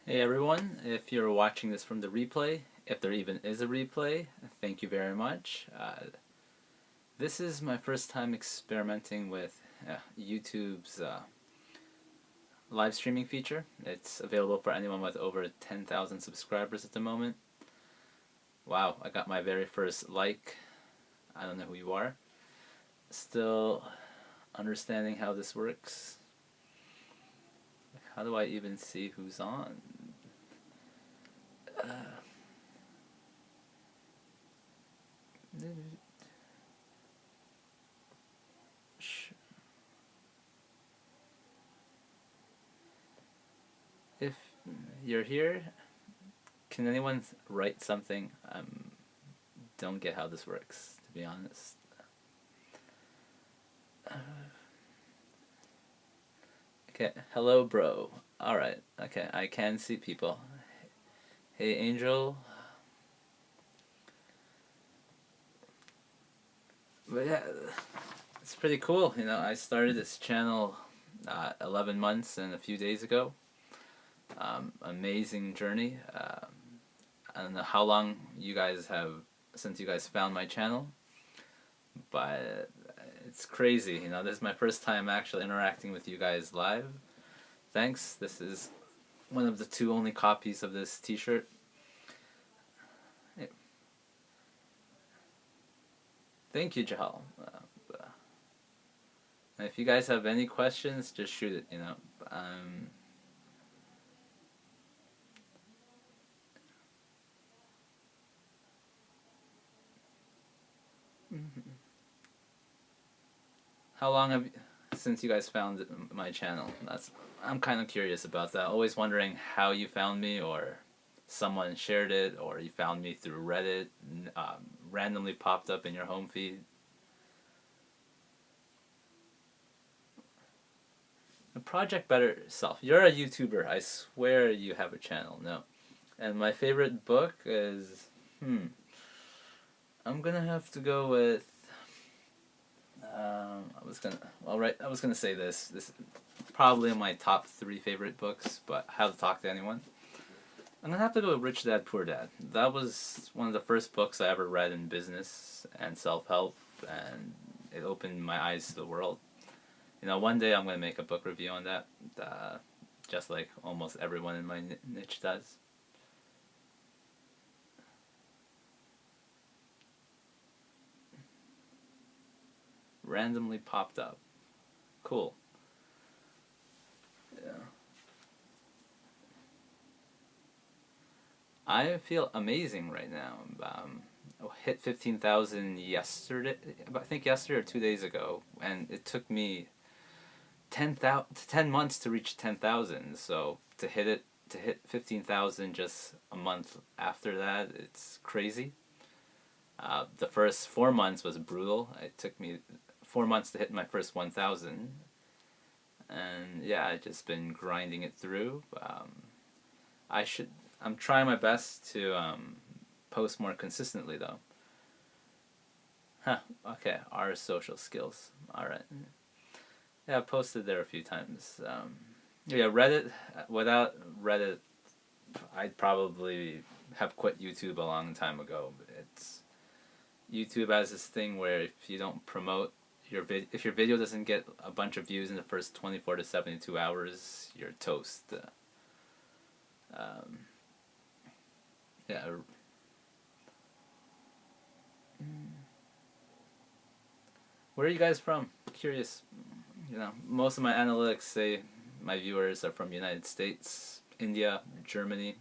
Hey everyone, if you're watching this from the replay, if there even is a replay, thank you very much. This is my first time experimenting with YouTube's live streaming feature. It's available for anyone with over 10,000 subscribers at the moment. Wow, I got my very first like. I don't know who you are. Still understanding how this works. How do I even see who's on? If you're here, can anyone write something? Don't get how this works, to be honest. Okay, hello, bro. Alright, okay, I can see people. Hey, Angel. But yeah, it's pretty cool. I started this channel 11 months and a few days ago. Amazing journey. I don't know how long you guys have since you guys found my channel, but it's crazy. This is my first time actually interacting with you guys live. Thanks. This is one of the two only copies of this t-shirt. Thank you, Jahal. If you guys have any questions, just shoot it. How long have since you guys found my channel? I'm kind of curious about that. Always wondering how you found me, or someone shared it, or you found me through Reddit, randomly popped up in your home feed. Project Better Self. You're a YouTuber. I swear you have a channel. No. And my favorite book is I'm gonna have to go with I was gonna say this. This is probably my top three favorite books, but How to Talk to Anyone. I'm gonna have to go with Rich Dad Poor Dad. That was one of the first books I ever read in business and self-help, and it opened my eyes to the world. One day I'm gonna make a book review on that, just like almost everyone in my niche does. Randomly popped up. Cool. Yeah. I feel amazing right now. I hit 15,000 yesterday. I think yesterday or 2 days ago, and it took me 10 months to reach 10,000. So to hit 15,000 just a month after that, it's crazy. The first 4 months was brutal. It took me 4 months to hit my first 1,000, and yeah, I just been grinding it through. I should. I'm trying my best to post more consistently though. Huh. Okay. Our social skills. All right. Yeah, I've posted there a few times. Yeah, Reddit. Without Reddit, I'd probably have quit YouTube a long time ago. It's YouTube has this thing where if you don't promote if your video doesn't get a bunch of views in the first 24 to 72 hours, you're toast. Um, yeah. Where are you guys from? Curious. Most of my analytics say my viewers are from United States, India, Germany,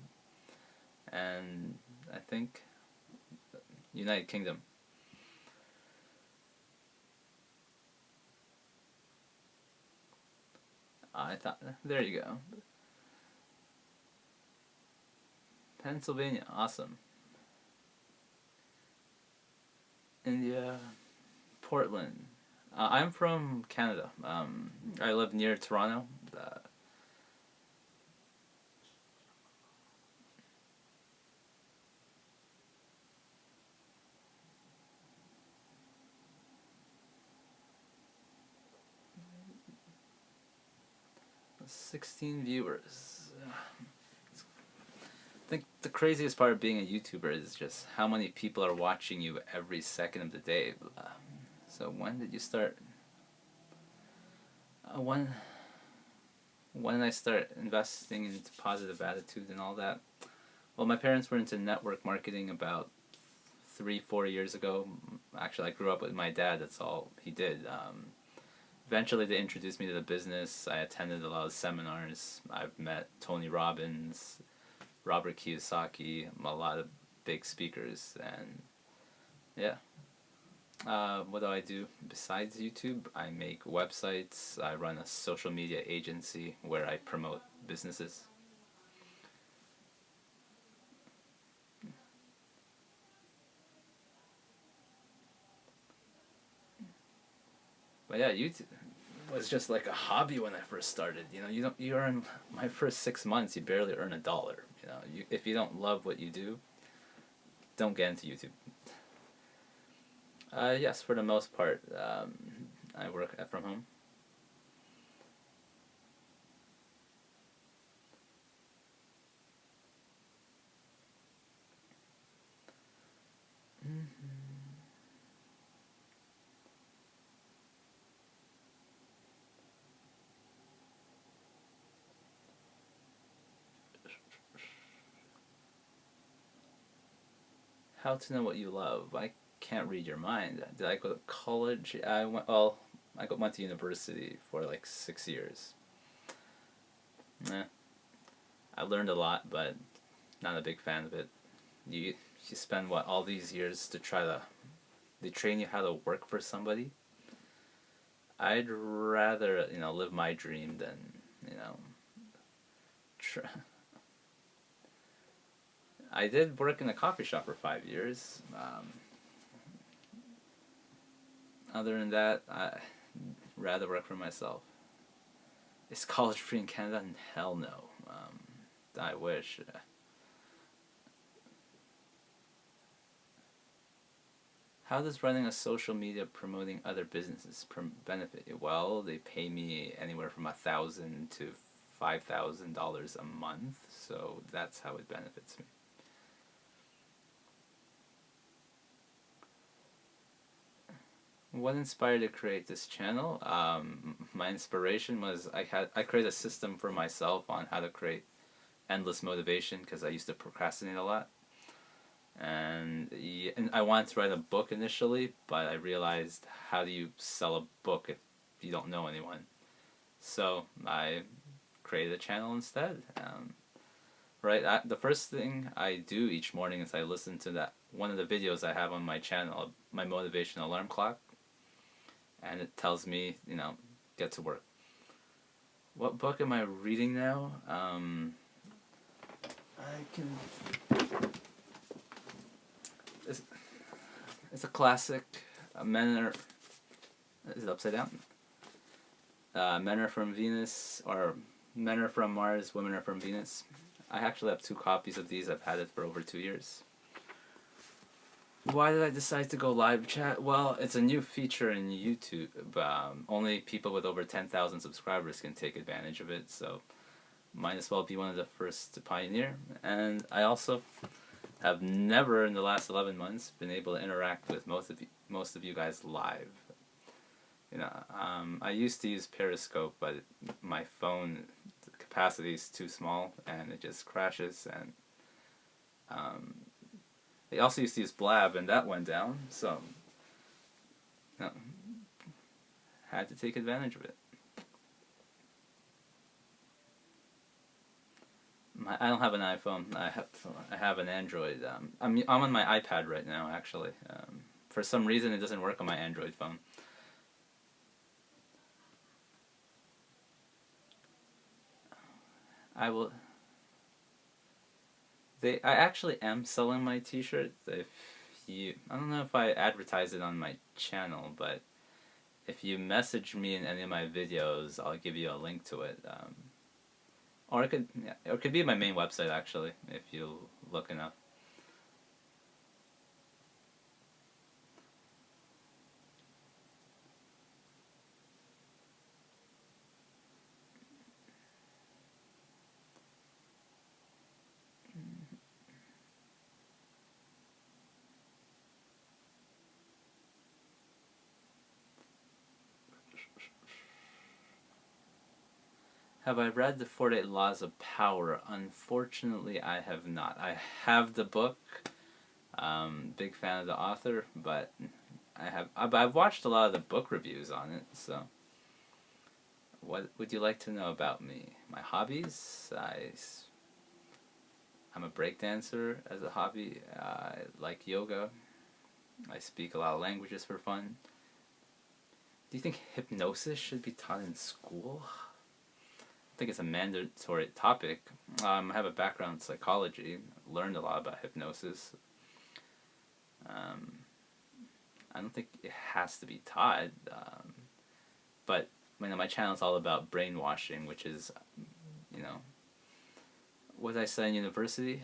and I think United Kingdom. I thought, there you go. Pennsylvania, awesome. India, Portland. I'm from Canada. I live near Toronto. 16 viewers. think the craziest part of being a YouTuber is just how many people are watching you every second of the day. So when did you start? When did I start investing into positive attitude and all that? Well, my parents were into network marketing about 3, 4 years ago. Actually, I grew up with my dad. That's all he did. Eventually, they introduced me to the business. I attended a lot of seminars. I've met Tony Robbins, Robert Kiyosaki, a lot of big speakers, and yeah. What do I do besides YouTube? I make websites. I run a social media agency where I promote businesses. But yeah, YouTube was just like a hobby when I first started. You know, you earn my first 6 months, you barely earn $1. You know, if you don't love what you do, don't get into YouTube. Yes, for the most part, I work from home. How to know what you love? I can't read your mind. Did I go to college? Went to university for like 6 years. Eh, I learned a lot, but not a big fan of it. You you spend what all these years to try to they train you how to work for somebody. I'd rather live my dream than you know. Try. I did work in a coffee shop for 5 years. Other than that, I rather work for myself. Is college free in Canada? Hell no. I wish. How does running a social media promoting other businesses benefit you? Well, they pay me anywhere from $1,000 to $5,000 a month, so that's how it benefits me. What inspired you to create this channel? My inspiration was I created a system for myself on how to create endless motivation because I used to procrastinate a lot, and I wanted to write a book initially, but I realized how do you sell a book if you don't know anyone? So I created a channel instead. The first thing I do each morning is I listen to that one of the videos I have on my channel, my motivation alarm clock, and it tells me, get to work. What book am I reading now? I can. It's a classic. Men are. Is it upside down? Men are from Venus, or Men are from Mars, Women are from Venus. I actually have 2 copies of these. I've had it for over 2 years. Why did I decide to go live chat? Well, it's a new feature in YouTube. Only people with over 10,000 subscribers can take advantage of it, so might as well be one of the first to pioneer. And I also have never in the last 11 months been able to interact with most of you guys live. I used to use Periscope, but my phone capacity is too small and it just crashes. And they also used to use Blab, and that went down. So, had to take advantage of it. I don't have an iPhone. I have an Android. I'm on my iPad right now. Actually, for some reason it doesn't work on my Android phone. I will. I actually am selling my T-shirt. I don't know if I advertise it on my channel, but if you message me in any of my videos, I'll give you a link to it. Or it could be my main website actually, if you look enough. Have I read the 48 Laws of Power? Unfortunately, I have not. I have the book. Big fan of the author, but I've watched a lot of the book reviews on it. So, what would you like to know about me? My hobbies? I'm a breakdancer as a hobby. I like yoga. I speak a lot of languages for fun. Do you think hypnosis should be taught in school? I think it's a mandatory topic. I have a background in psychology. Learned a lot about hypnosis. Um, I don't think it has to be taught. But my channel is all about brainwashing, which is, you know, what I studied in university,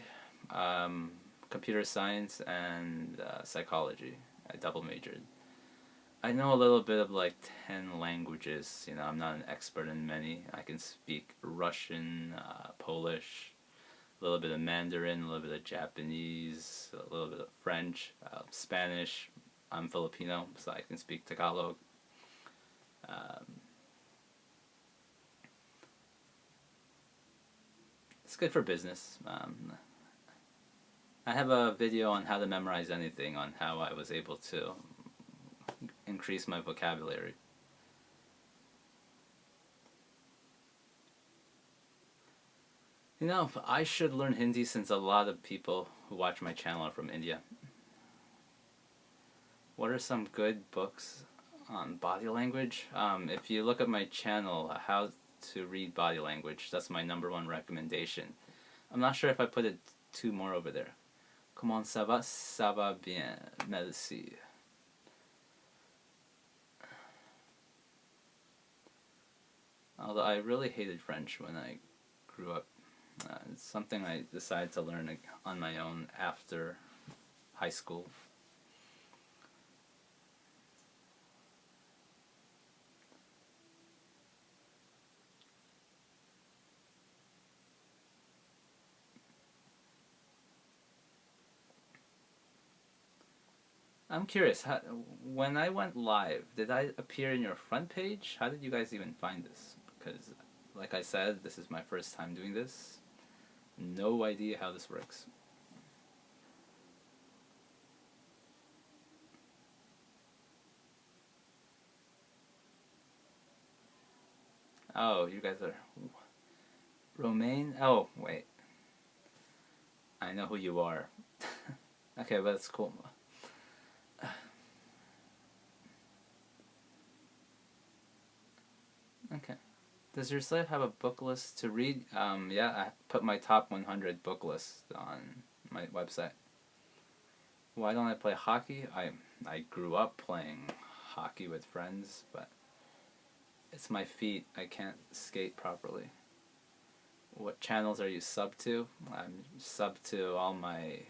computer science and psychology. I double majored. I know a little bit of like 10 languages. I'm not an expert in many. I can speak Russian, Polish, a little bit of Mandarin, a little bit of Japanese, a little bit of French, Spanish. I'm Filipino, so I can speak Tagalog. It's good for business. I have a video on how to memorize anything, on how I was able to increase my vocabulary. I should learn Hindi since a lot of people who watch my channel are from India. What are some good books on body language? If you look at my channel, How to Read Body Language, that's my #1 recommendation. I'm not sure if I put it 2 more over there. Comment ça va? Ça va bien. Merci. Although I really hated French when I grew up. It's something I decided to learn on my own after high school. I'm curious, when I went live, did I appear in your front page? How did you guys even find this? Because, like I said, this is my first time doing this. No idea how this works. Oh, you guys are Romaine? Oh, wait. I know who you are. Okay, but that's cool. Okay. Does your site have a book list to read? Yeah, I put my top 100 book list on my website. Why don't I play hockey? I grew up playing hockey with friends, but it's my feet. I can't skate properly. What channels are you sub to? I'm sub to all my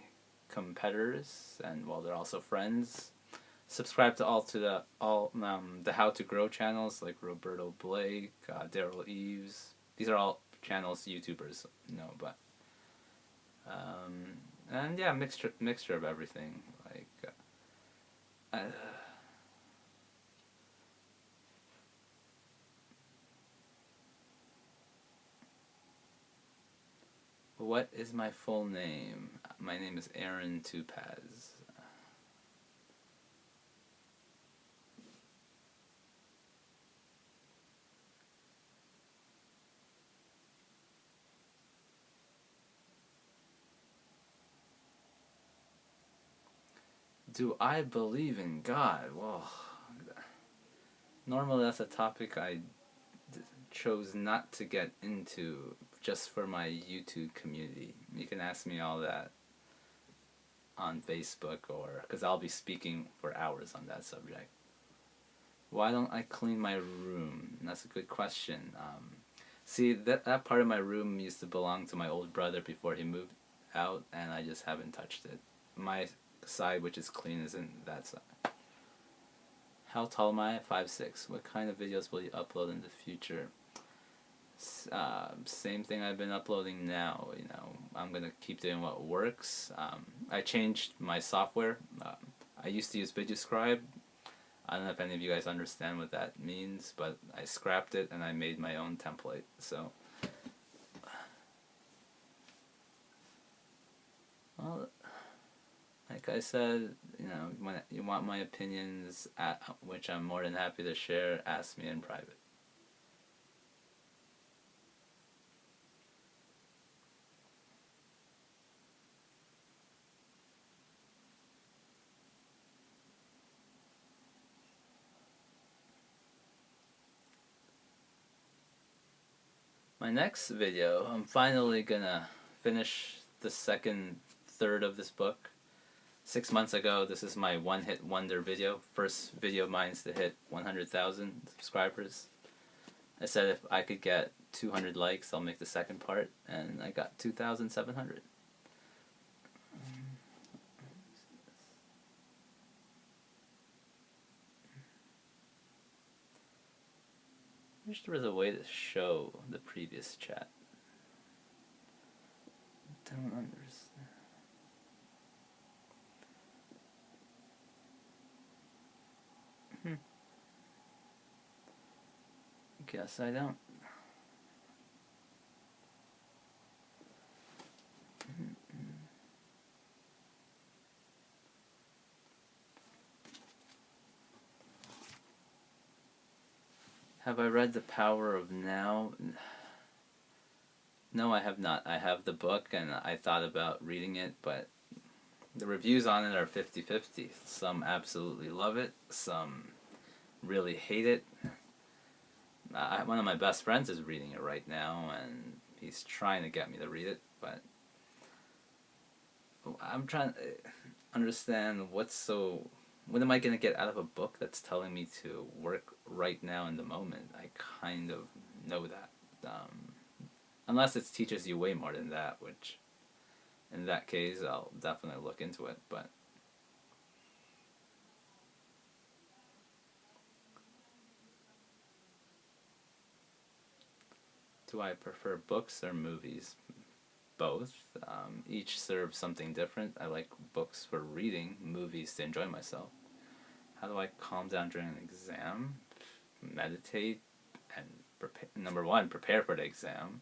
competitors, and they're also friends. Subscribe to the How to Grow channels like Roberto Blake, Daryl Eves. These are all channels YouTubers know, but and yeah, mixture of everything. Like what is my full name? My name is Aaron Tupaz. Do I believe in God? Well, normally that's a topic I chose not to get into just for my YouTube community. You can ask me all that on Facebook, or because I'll be speaking for hours on that subject. Why don't I clean my room? That's a good question. See, that part of my room used to belong to my old brother before he moved out, and I just haven't touched it. My side, which is clean, is in that side. How tall am I? 5'6". What kind of videos will you upload in the future? Same thing I've been uploading now. I'm gonna keep doing what works. I changed my software. I used to use VideoScribe. I don't know if any of you guys understand what that means, but I scrapped it and I made my own template. So like I said, when you want my opinions, which I'm more than happy to share, ask me in private. My next video, I'm finally gonna finish the second third of this book. 6 months ago, this is my one-hit wonder video. First video of mine to hit 100,000 subscribers. I said if I could get 200 likes, I'll make the second part, and I got 2,700. I wish there was a way to show the previous chat. I don't understand. Guess I don't. Have I read The Power of Now? No, I have not. I have the book, and I thought about reading it, but the reviews on it are 50-50. Some absolutely love it, some really hate it. One of my best friends is reading it right now, and he's trying to get me to read it, but I'm trying to understand what am I going to get out of a book that's telling me to work right now in the moment? I kind of know that. Unless it teaches you way more than that, which in that case I'll definitely look into it, but do I prefer books or movies? Both. Each serves something different. I like books for reading, movies to enjoy myself. How do I calm down during an exam? Meditate and prepare. Number one, prepare for the exam.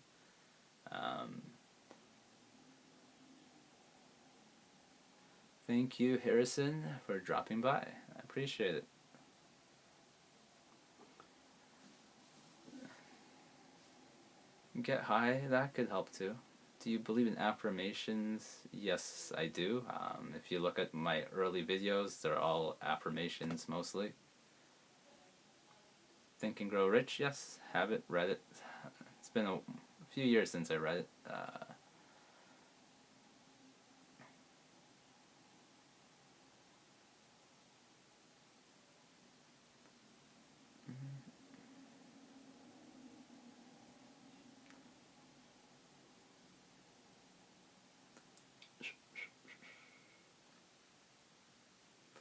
Thank you, Harrison, for dropping by. I appreciate it. Get high, that could help too. Do you believe in affirmations? Yes, I do. If you look at my early videos, they're all affirmations mostly. Think and Grow Rich? Yes, have it, read it. It's been a few years since I read it.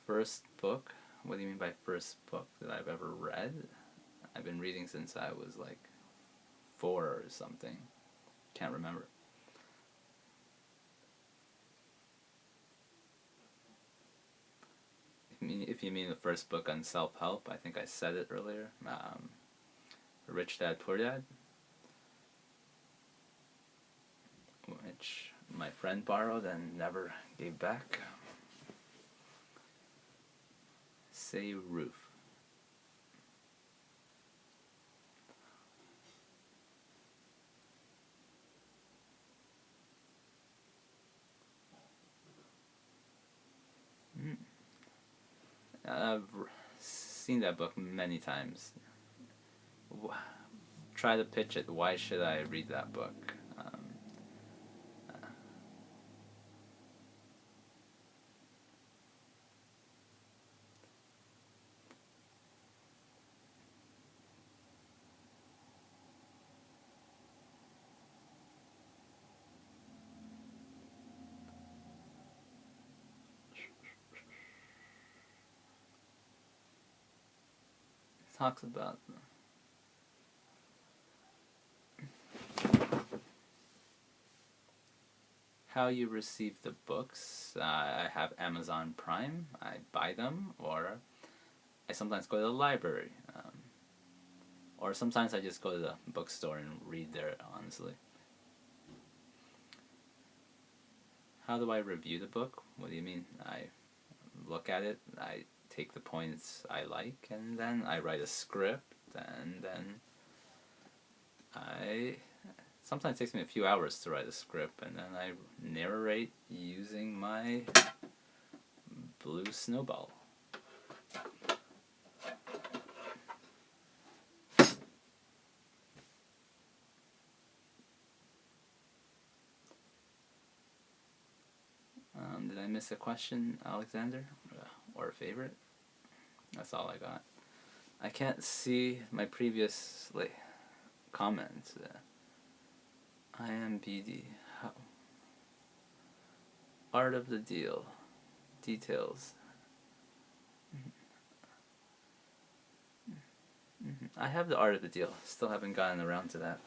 First book? What do you mean by first book that I've ever read? I've been reading since I was like 4 or something. Can't remember. If you mean the first book on self-help, I think I said it earlier. Rich Dad, Poor Dad, which my friend borrowed and never gave back. Say Roof. I've seen that book many times. Try to pitch it. Why should I read that book? It talks about how you receive the books. I have Amazon Prime. I buy them, or I sometimes go to the library, or sometimes I just go to the bookstore and read there, honestly. How do I review the book? What do you mean? I look at it, I take the points I like, and then I write a script, and then I sometimes it takes me a few hours to write a script, and then I narrate using my blue snowball. Did I miss a question, Alexander? Or a favorite? That's all I got. I can't see my previous comments. I am BD. How? Art of the deal. Details. I have the art of the deal. Still haven't gotten around to that.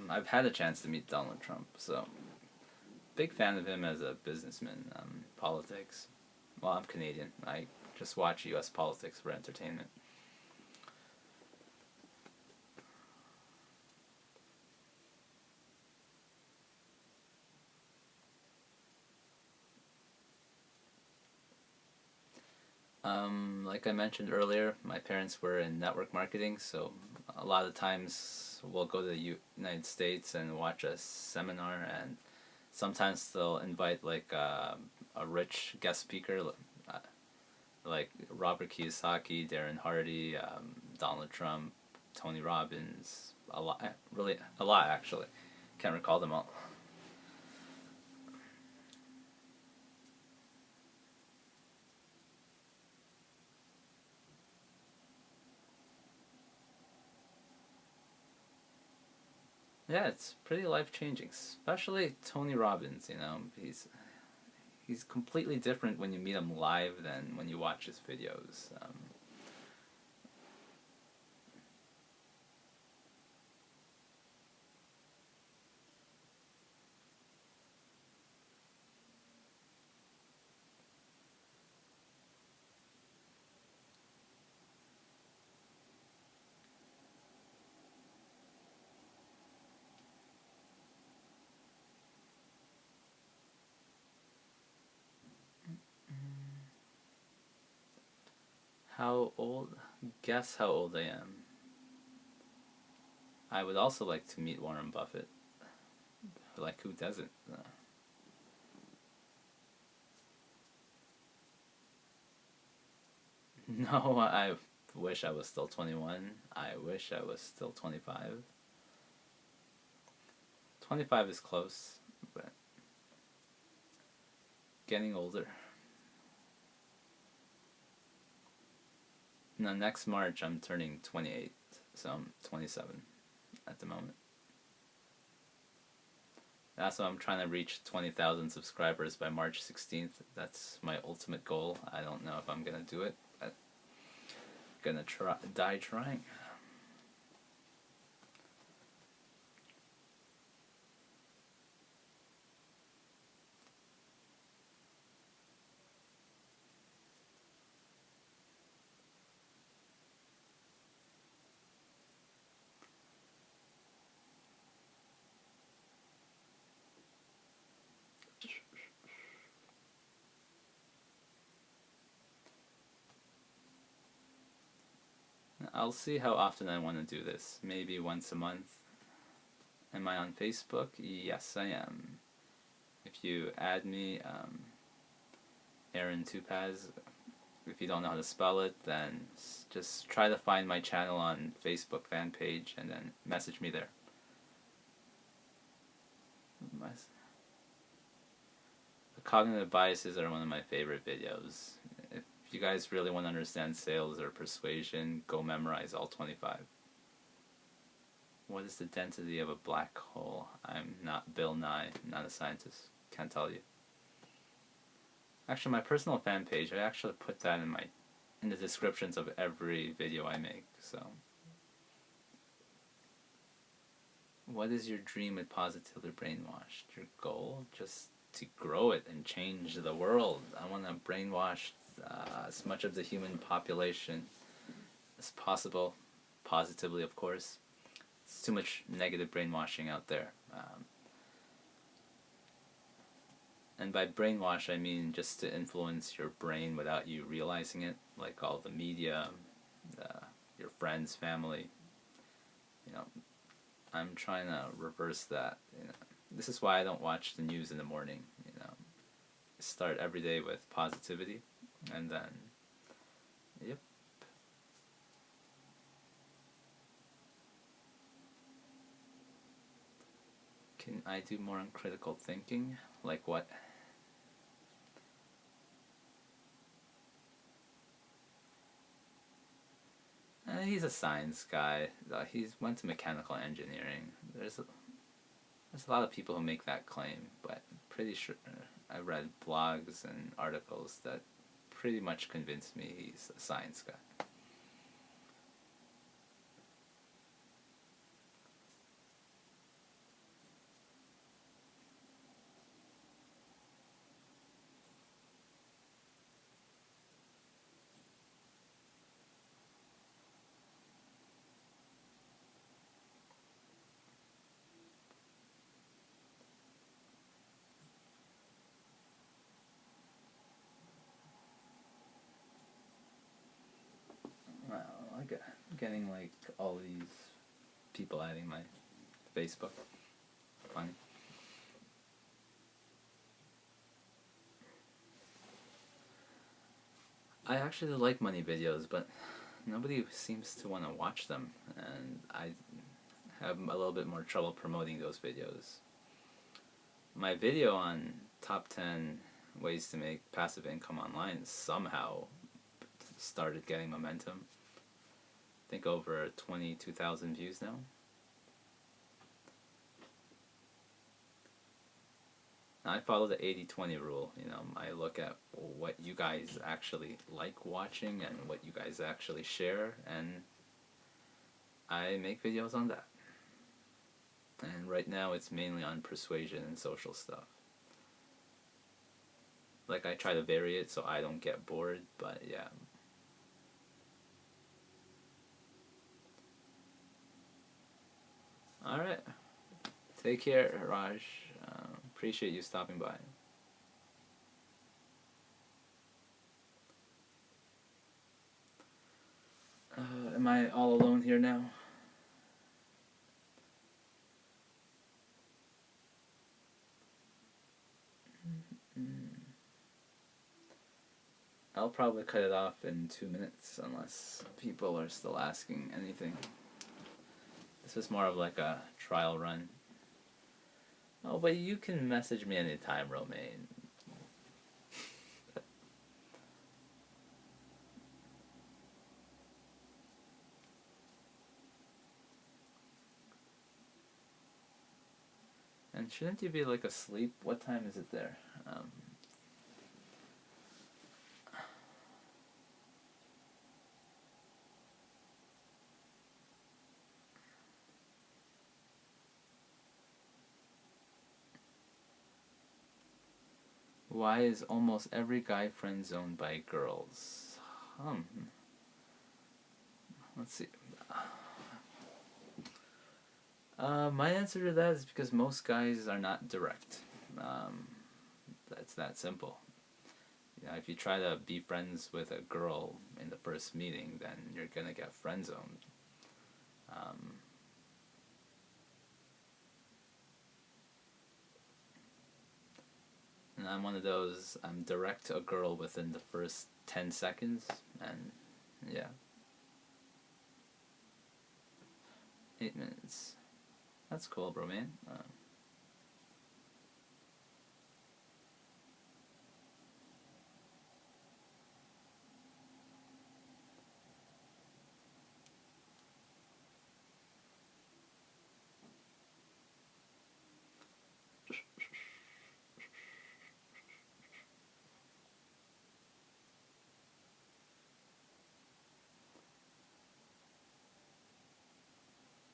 I've had a chance to meet Donald Trump, so big fan of him as a businessman. Politics. Well, I'm Canadian. I just watch U.S. politics for entertainment. Like I mentioned earlier, my parents were in network marketing, so a lot of times we'll go to the United States and watch a seminar, and sometimes they'll invite a rich guest speaker, like Robert Kiyosaki, Darren Hardy, Donald Trump, Tony Robbins, a lot, really a lot actually. Can't recall them all. Yeah, it's pretty life changing, especially Tony Robbins. He's completely different when you meet him live than when you watch his videos. How old? Guess how old I am. I would also like to meet Warren Buffett. Like, who doesn't? No, I wish I was still 21. I wish I was still 25. 25 is close, but getting older. No, next March I'm turning 28, so I'm 27 at the moment. That's why I'm trying to reach 20,000 subscribers by March 16th. That's my ultimate goal. I don't know if I'm gonna do it, but I'm gonna die trying. I'll see how often I want to do this. Maybe once a month. Am I on Facebook? Yes, I am. If you add me, Aaron Tupaz, if you don't know how to spell it, then just try to find my channel on Facebook fan page and then message me there. The cognitive biases are one of my favorite videos. If you guys really want to understand sales or persuasion, go memorize all 25. What is the density of a black hole? I'm not Bill Nye, I'm not a scientist. Can't tell you. Actually, my personal fan page, I actually put that in the descriptions of every video I make. So, what is your dream with Positively Brainwashed? Your goal? Just to grow it and change the world. I want to brainwash as much of the human population as possible, positively, of course. It's too much negative brainwashing out there. And by brainwash, I mean just to influence your brain without you realizing it, like all the media, your friends, family. You know, I'm trying to reverse that. You know, this is why I don't watch the news in the morning. You know, start every day with positivity, and then, yep. Can I do more on critical thinking? Like what? He's a science guy. He's went to mechanical engineering. There's a lot of people who make that claim, but pretty sure I read blogs and articles that pretty much convinced me he's a science guy. Wow, I get getting like all these people adding my Facebook. Funny. I actually like money videos, but nobody seems to want to watch them, and I have a little bit more trouble promoting those videos. My video on top 10 ways to make passive income online somehow started getting momentum. I think over 22,000 views now. I follow the 80-20 rule. You know, I look at what you guys actually like watching and what you guys actually share, and I make videos on that. And right now it's mainly on persuasion and social stuff. Like, I try to vary it so I don't get bored, but yeah. Alright. Take care, Raj. Appreciate you stopping by. Am I all alone here now? I'll probably cut it off in 2 minutes unless people are still asking anything. This was more of like a trial run. Oh, but you can message me anytime, Romaine. And shouldn't you be like asleep? What time is it there? Why is almost every guy friend zoned by girls? Let's see. My answer to that is because most guys are not direct. That's that simple. You know, if you try to be friends with a girl in the first meeting, then you're gonna get friend zoned. And I'm one of those. I'm direct to a girl within the first 10 seconds, and yeah, 8 minutes. That's cool, bro, man.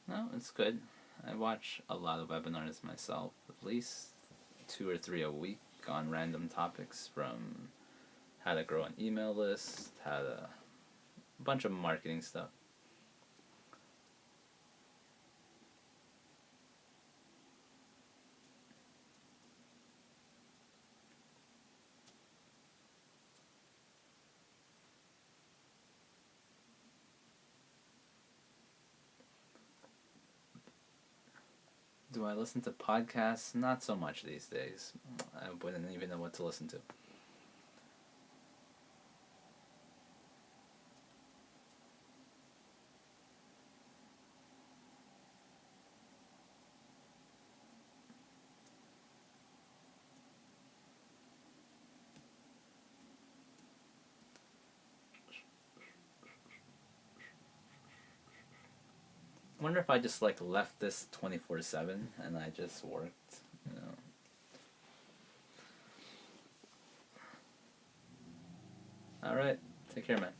No, it's good. I watch a lot of webinars myself, at least 2 or 3 a week on random topics, from how to grow an email list, how to a bunch of marketing stuff. Do I listen to podcasts? Not so much these days. I wouldn't even know what to listen to. I wonder if I just like left this 24/7 and I just worked, you know. All right. Take care, man.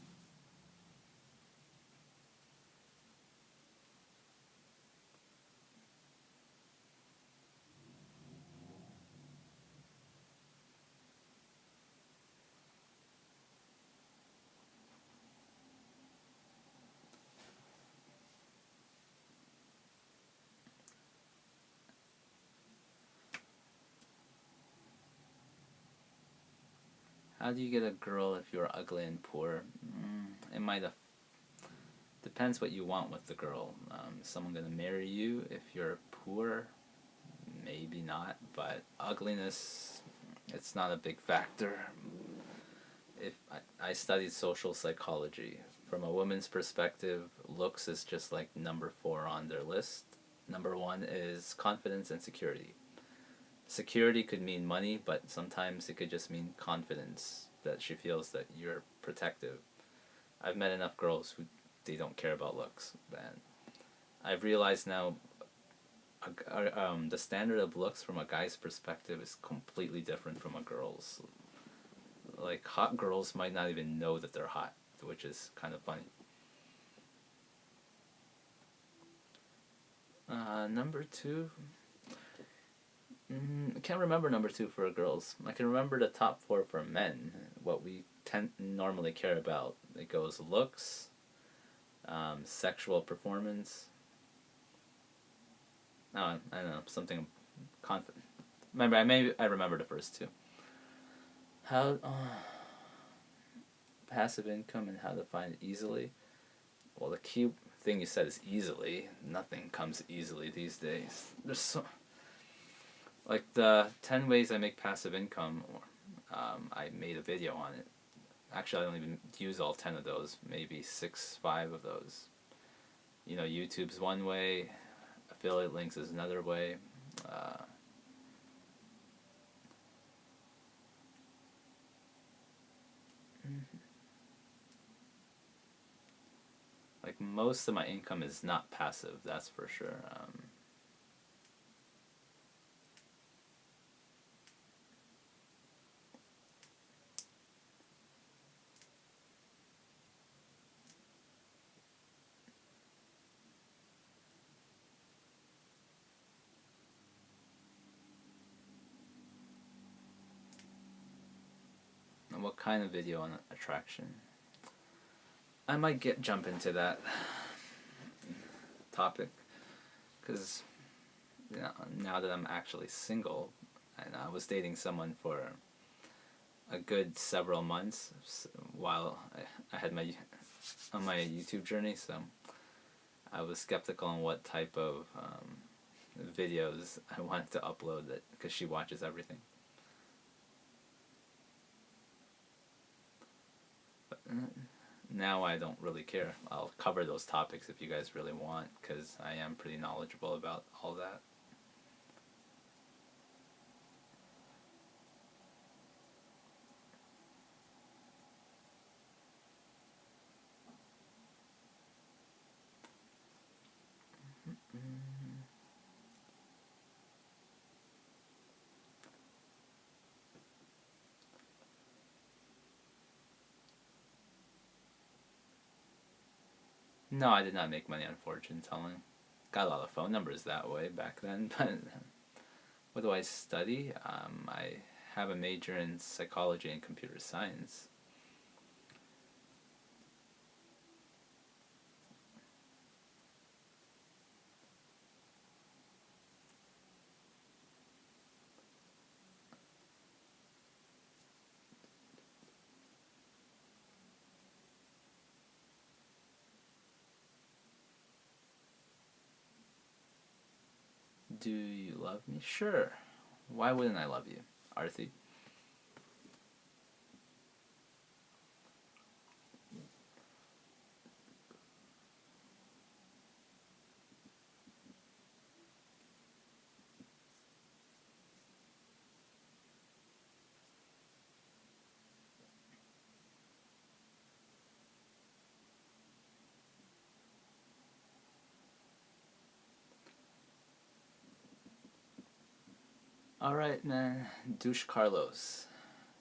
How do you get a girl if you're ugly and poor? It might have depends what you want with the girl. Is someone gonna marry you if you're poor? Maybe not, but ugliness, it's not a big factor. If I studied social psychology, from a woman's perspective, looks is just like number four on their list. Number one is confidence and security. Security could mean money, but sometimes it could just mean confidence that she feels that you're protective. I've met enough girls who they don't care about looks, and I've realized now the standard of looks from a guy's perspective is completely different from a girl's. Like hot girls might not even know that they're hot, which is kind of funny. Number two, I can't remember number two for girls. I can remember the top four for men. What we tend normally care about. It goes looks, sexual performance. Oh, I don't know, something confident. Remember, I remember the first two. How passive income and how to find it easily. Well, the key thing you said is easily. Nothing comes easily these days. There's so like the 10 ways I make passive income. I made a video on it. Actually, I don't even use all 10 of those. Maybe 5 of those. You know, YouTube's one way. Affiliate links is another way. Uh, like most of my income is not passive. That's for sure. And what kind of video on attraction? I might jump into that topic because you know, now that I'm actually single, and I was dating someone for a good several months while I had my on my YouTube journey, so I was skeptical on what type of videos I wanted to upload that because she watches everything. But now I don't really care. I'll cover those topics if you guys really want because I am pretty knowledgeable about all that. No, I did not make money on fortune telling. Got a lot of phone numbers that way back then, but what do I study? I have a major in psychology and computer science. Do you love me? Sure. Why wouldn't I love you, Arthi? All right, man. Douche Carlos.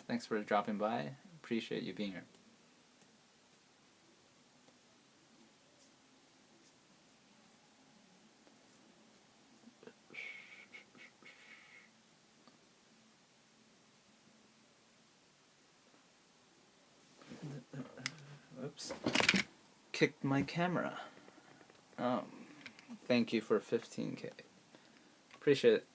Thanks for dropping by. Appreciate you being here. Oops. Kicked my camera. Um, Thank you for 15K. Appreciate it.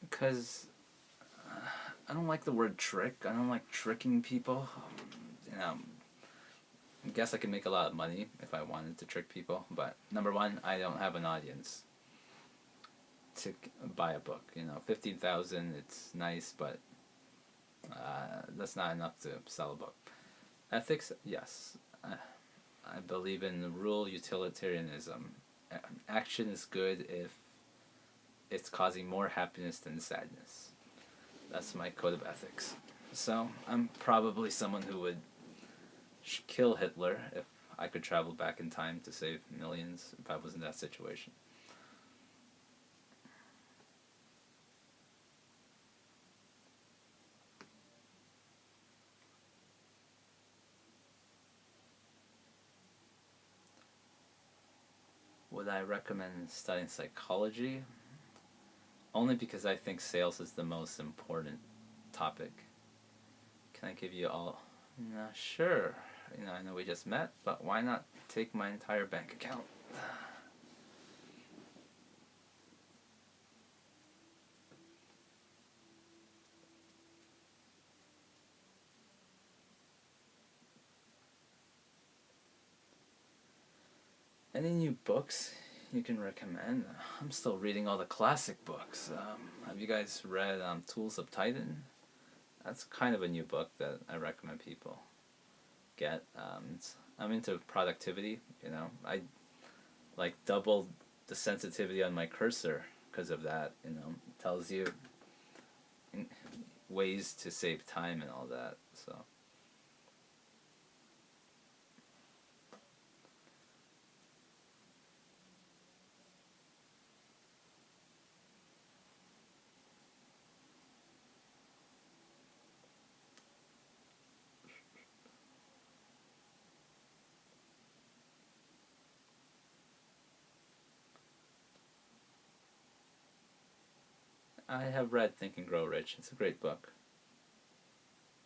Because I don't like the word trick. I don't like tricking people. You know, I guess I could make a lot of money if I wanted to trick people, but number one, I don't have an audience to buy a book. 15,000. It's nice, but that's not enough to sell a book. Ethics, yes. I believe in rule utilitarianism. Action is good if it's causing more happiness than sadness. That's my code of ethics. So I'm probably someone who would kill Hitler if I could travel back in time to save millions if I was in that situation. Would I recommend studying psychology? Only because I think sales is the most important topic. Can I give you all? No, sure. I know we just met, but why not take my entire bank account? Any new books you can recommend? I'm still reading all the classic books. Have you guys read Tools of Titan? That's kind of a new book that I recommend people get. I'm into productivity. I like doubled the sensitivity on my cursor because of that. It tells you ways to save time and all that. So. I have read Think and Grow Rich. It's a great book.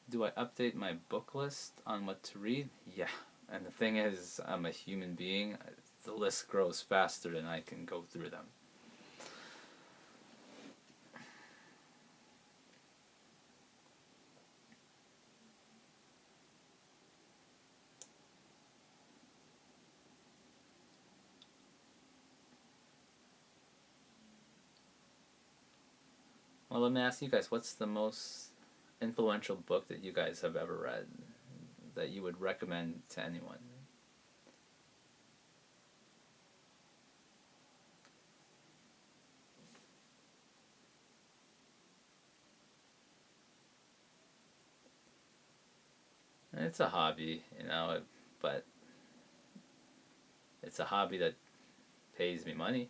Do I update my book list on what to read? Yeah. And the thing is, I'm a human being. The list grows faster than I can go through them. Well, let me ask you guys, what's the most influential book that you guys have ever read that you would recommend to anyone? It's a hobby, but it's a hobby that pays me money.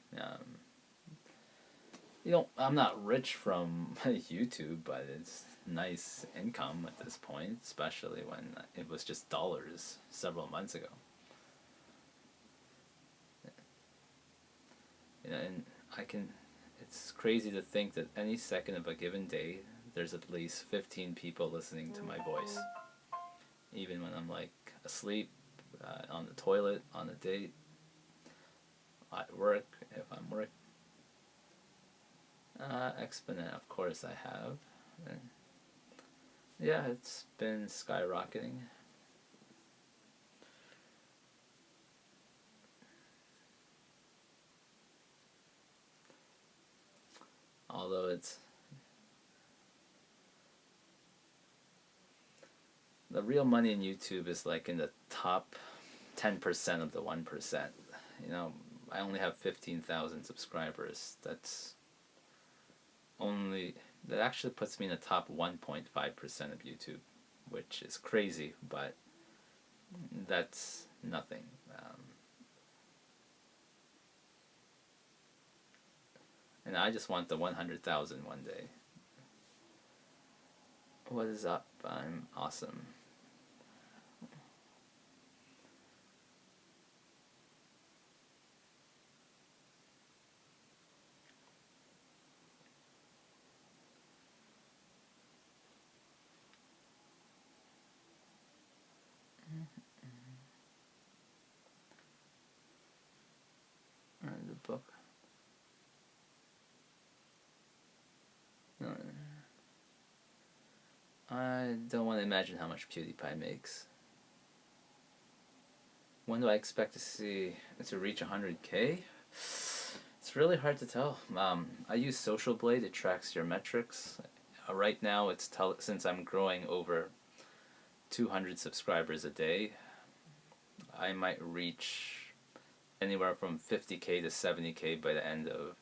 I'm not rich from YouTube, but it's nice income at this point, especially when it was just dollars several months ago. And it's crazy to think that any second of a given day, there's at least 15 people listening to my voice. Even when I'm like asleep, on the toilet, on a date, at work, if I'm working. Exponent, of course, I have. And yeah, it's been skyrocketing. Although it's the real money in YouTube is like in the top 10% of the 1%. You know, I only have 15,000 subscribers. Only that actually puts me in the top 1.5% of YouTube, which is crazy, but that's nothing. And I just want the 100,000 one day. What is up? I'm awesome. The book. No, I don't want to imagine how much PewDiePie makes. When do I expect to reach 100K? It's really hard to tell. I use Social Blade. It tracks your metrics. Right now, since I'm growing over 200 subscribers a day, I might reach anywhere from 50K to 70K by the end of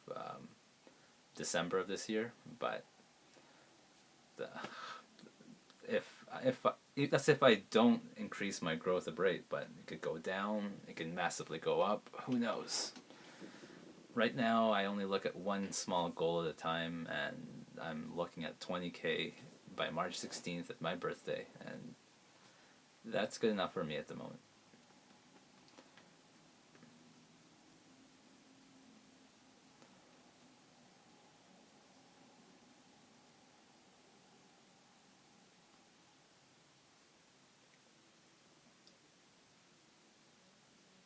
December of this year. But the, that's if I don't increase my growth rate, but it could go down, it can massively go up, who knows. Right now I only look at one small goal at a time, and I'm looking at 20K by March 16th at my birthday, and that's good enough for me at the moment.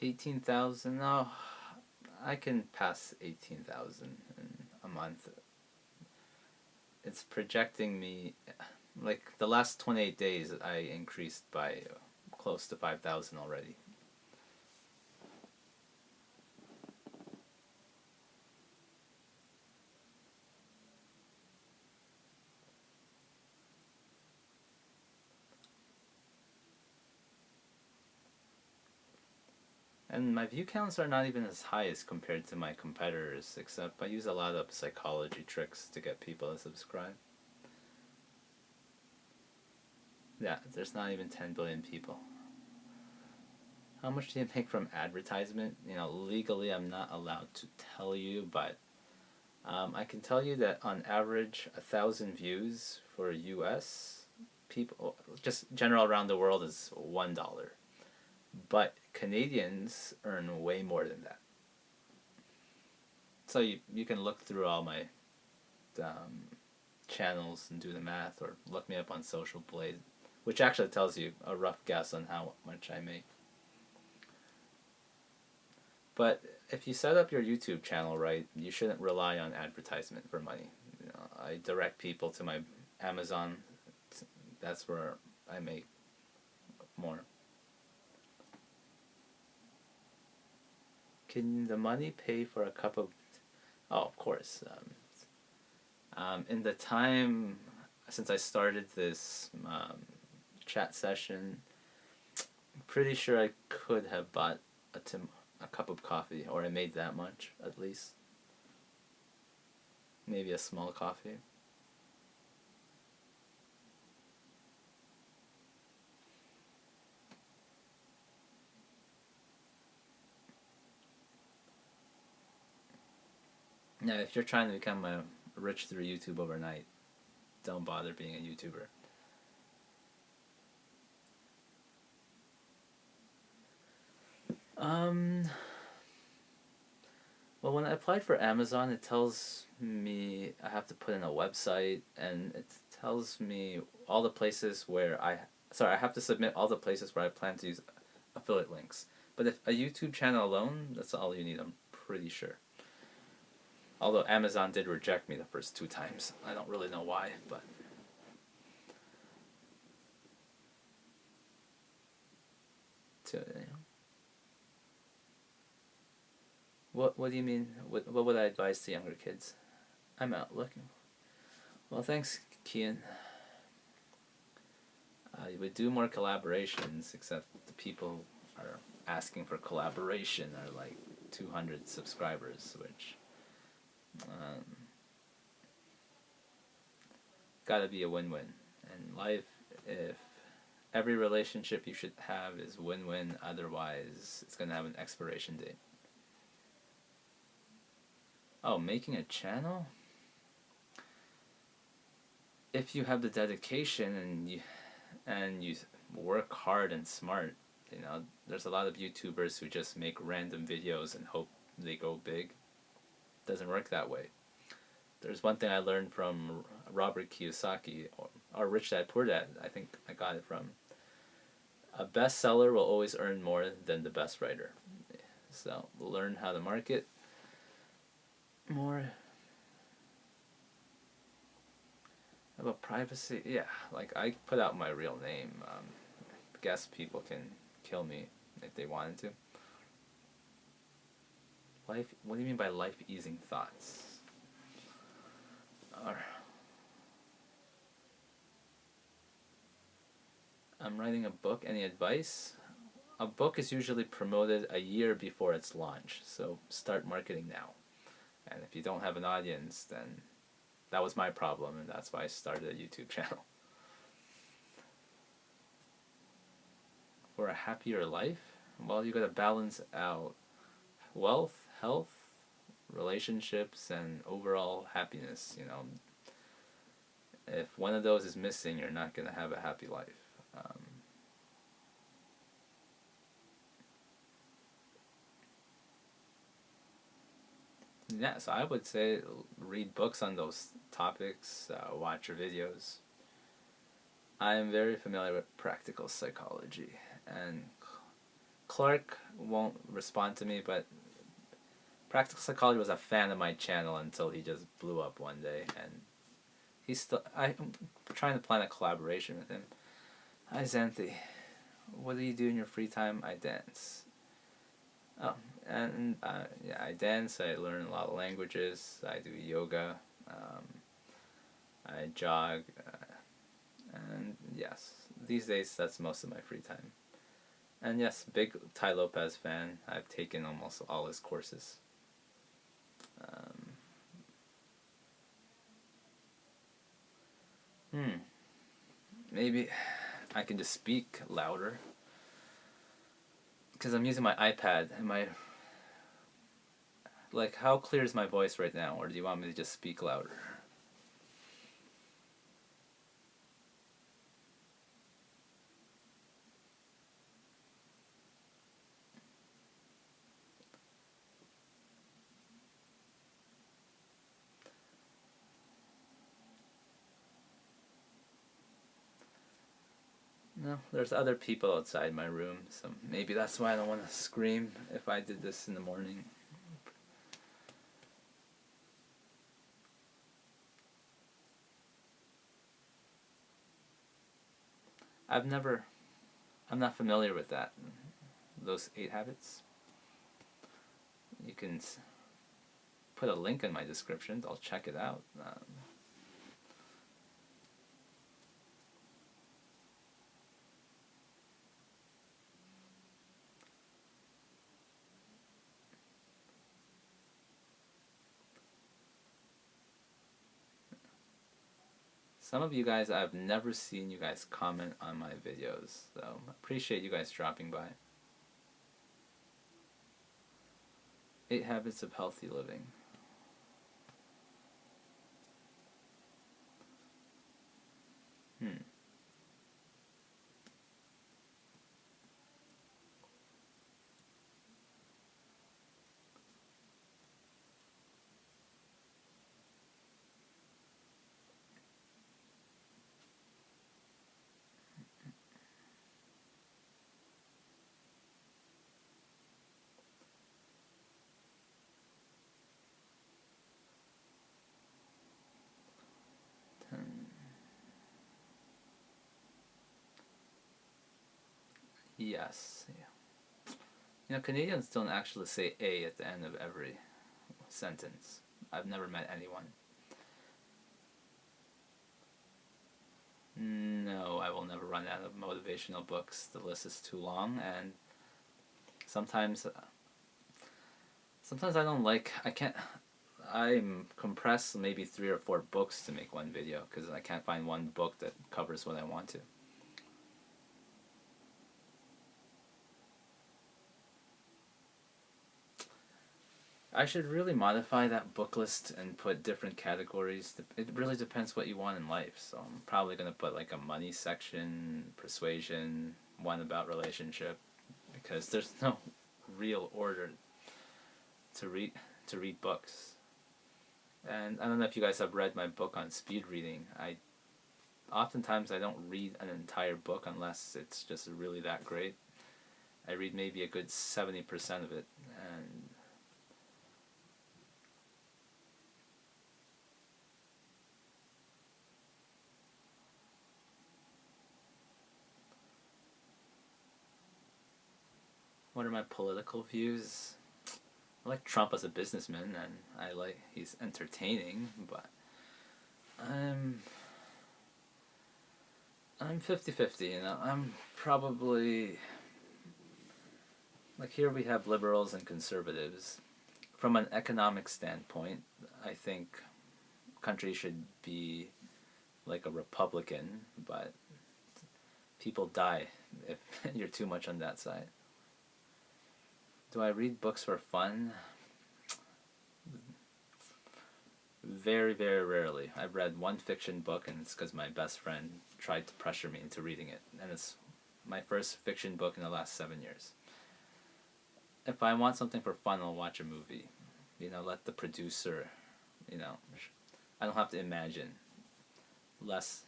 $18,000? No, I can pass 18,000 in a month. It's projecting me, like the last 28 days, I increased by close to 5,000 already. And my view counts are not even as high as compared to my competitors, except I use a lot of psychology tricks to get people to subscribe. Yeah, there's not even 10 billion people. How much do you make from advertisement? You know, legally I'm not allowed to tell you, but I can tell you that on average, 1,000 views for US people, just general around the world, is $1. But Canadians earn way more than that. So you can look through all my channels and do the math, or look me up on Social Blade, which actually tells you a rough guess on how much I make. But if you set up your YouTube channel right, you shouldn't rely on advertisement for money. You know, I direct people to my Amazon. That's where I make more. Can the money pay for a cup of... Oh, of course. In the time since I started this chat session, I'm pretty sure I could have bought a cup of coffee, or I made that much at least. Maybe a small coffee. Now, if you're trying to become rich through YouTube overnight, don't bother being a YouTuber. Well, when I applied for Amazon, it tells me I have to put in a website, and it tells me all the places where I have to submit all the places where I plan to use affiliate links. But if a YouTube channel alone, that's all you need, I'm pretty sure. Although Amazon did reject me the first 2 times. I don't really know why, but what do you mean? What would I advise to younger kids? I'm out looking. Well, thanks, Kian. You would do more collaborations, except the people are asking for collaboration are like 200 subscribers, which um, gotta be a win-win. And life, if every relationship you should have is win-win, otherwise it's gonna have an expiration date. Oh, making a channel? If you have the dedication and you work hard and smart, there's a lot of YouTubers who just make random videos and hope they go big. Doesn't work that way. There's one thing I learned from Robert Kiyosaki, or Rich Dad Poor Dad, I think I got it from. A bestseller will always earn more than the best writer. So learn how to market more. About privacy, yeah, like I put out my real name. Guess people can kill me if they wanted to. Life, what do you mean by life easing thoughts? I'm writing a book. Any advice? A book is usually promoted a year before its launch, so start marketing now. And if you don't have an audience, then that was my problem, and that's why I started a YouTube channel. For a happier life, well, you gotta balance out wealth, health, relationships, and overall happiness. If one of those is missing, you're not gonna have a happy life. Yeah, so I would say read books on those topics, watch your videos. I am very familiar with practical psychology, and Clark won't respond to me, but practical psychology was a fan of my channel until he just blew up one day, and I'm trying to plan a collaboration with him. Hi, Xanthi. What do you do in your free time? I dance. Oh, and yeah, I dance. I learn a lot of languages. I do yoga. I jog. And yes, these days that's most of my free time. And yes, big Tai Lopez fan. I've taken almost all his courses. Maybe I can just speak louder. Because I'm using my iPad and how clear is my voice right now? Or do you want me to just speak louder? No, there's other people outside my room, so maybe that's why I don't want to scream if I did this in the morning. I'm not familiar with that. Those 8 habits. You can put a link in my description. I'll check it out. Some of you guys, I've never seen you guys comment on my videos, so I appreciate you guys dropping by. 8 habits of healthy living. Yes. You know, Canadians don't actually say A at the end of every sentence. I've never met anyone. No, I will never run out of motivational books. The list is too long, and sometimes, sometimes I don't like. I can't. I'm compress maybe 3 or 4 books to make one video because I can't find one book that covers what I want to. I should really modify that book list and put different categories. It really depends what you want in life. So I'm probably gonna put like a money section, persuasion, one about relationship, because there's no real order to read to read books. And I don't know if you guys have read my book on speed reading. I oftentimes I don't read an entire book unless it's just really that great. I read maybe a good 70% of it, and what are my political views? I like Trump as a businessman, and I like he's entertaining, but I'm I'm 50-50, you know. I'm probably like here we have liberals and conservatives. From an economic standpoint, I think countries should be like a Republican, but people die if you're too much on that side. Do I read books for fun? Very, very rarely. I've read one fiction book, and it's because my best friend tried to pressure me into reading it, and it's my first fiction book in the last 7 years. If I want something for fun, I'll watch a movie. You know, let the producer, you know, I don't have to imagine. Less,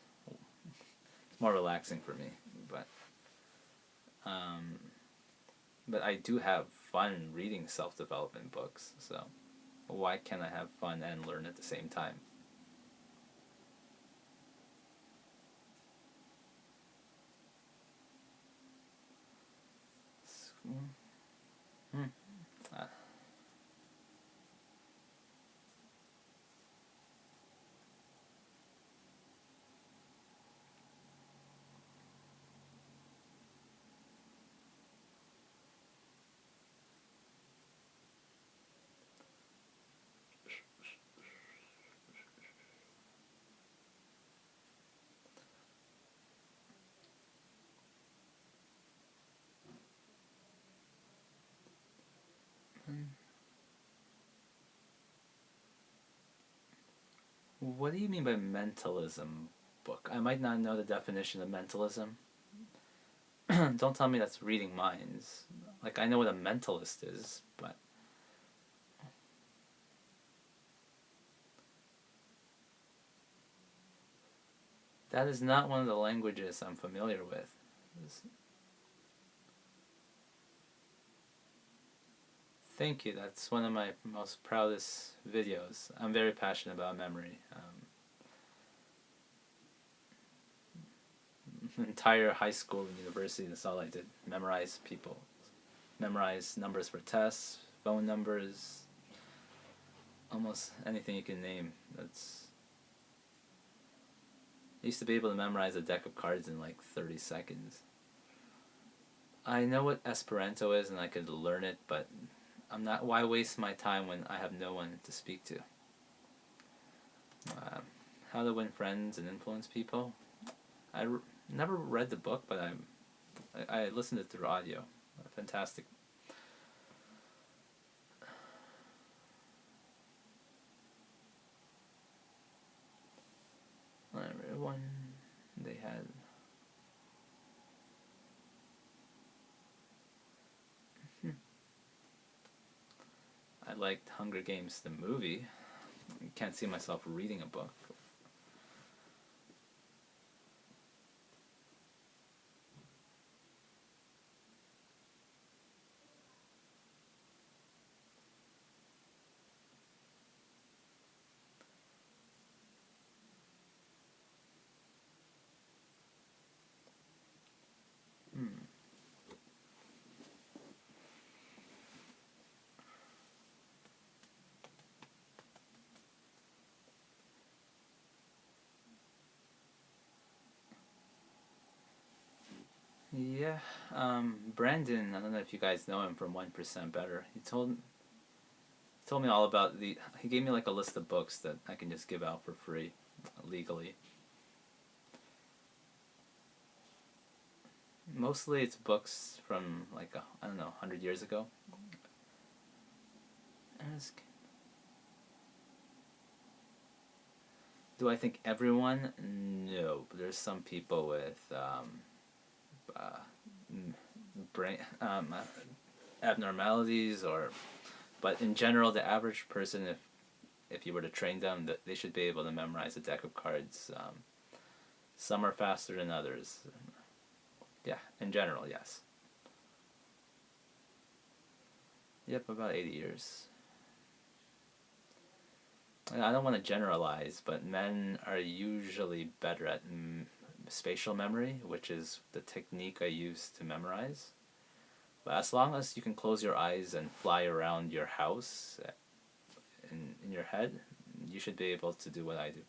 it's more relaxing for me. But, um, but I do have fun reading self-development books, so why can't I have fun and learn at the same time? Hmm. Uh, what do you mean by mentalism book? I might not know the definition of mentalism. Don't tell me that's reading minds. Like, I know what a mentalist is, but that is not one of the languages I'm familiar with. Thank you. That's one of my most proudest videos. I'm very passionate about memory. Entire high school and university, that's all I did. Memorize people. Memorize numbers for tests, phone numbers, almost anything you can name. That's I used to be able to memorize a deck of cards in like 30 seconds. I know what Esperanto is and I could learn it, but I'm not. Why waste my time when I have no one to speak to? Uh, How to Win Friends and Influence People. Never read the book, but I listened to it through audio. Fantastic. I read one they had. I liked Hunger Games the movie. I can't see myself reading a book. Hmm. Yeah, Brandon. I don't know if you guys know him from 1% Better. He told me all about the. He gave me like a list of books that I can just give out for free, legally. Mostly it's books from like I don't know 100 years ago. Ask. Do I think everyone? No, there's some people with uh, brain abnormalities, or but in general, the average person, if you were to train them, that they should be able to memorize a deck of cards. Some are faster than others. Yeah, in general, yes. Yep, about 80 years. I don't want to generalize, but men are usually better at spatial memory, which is the technique I use to memorize. But as long as you can close your eyes and fly around your house in your head, you should be able to do what I do.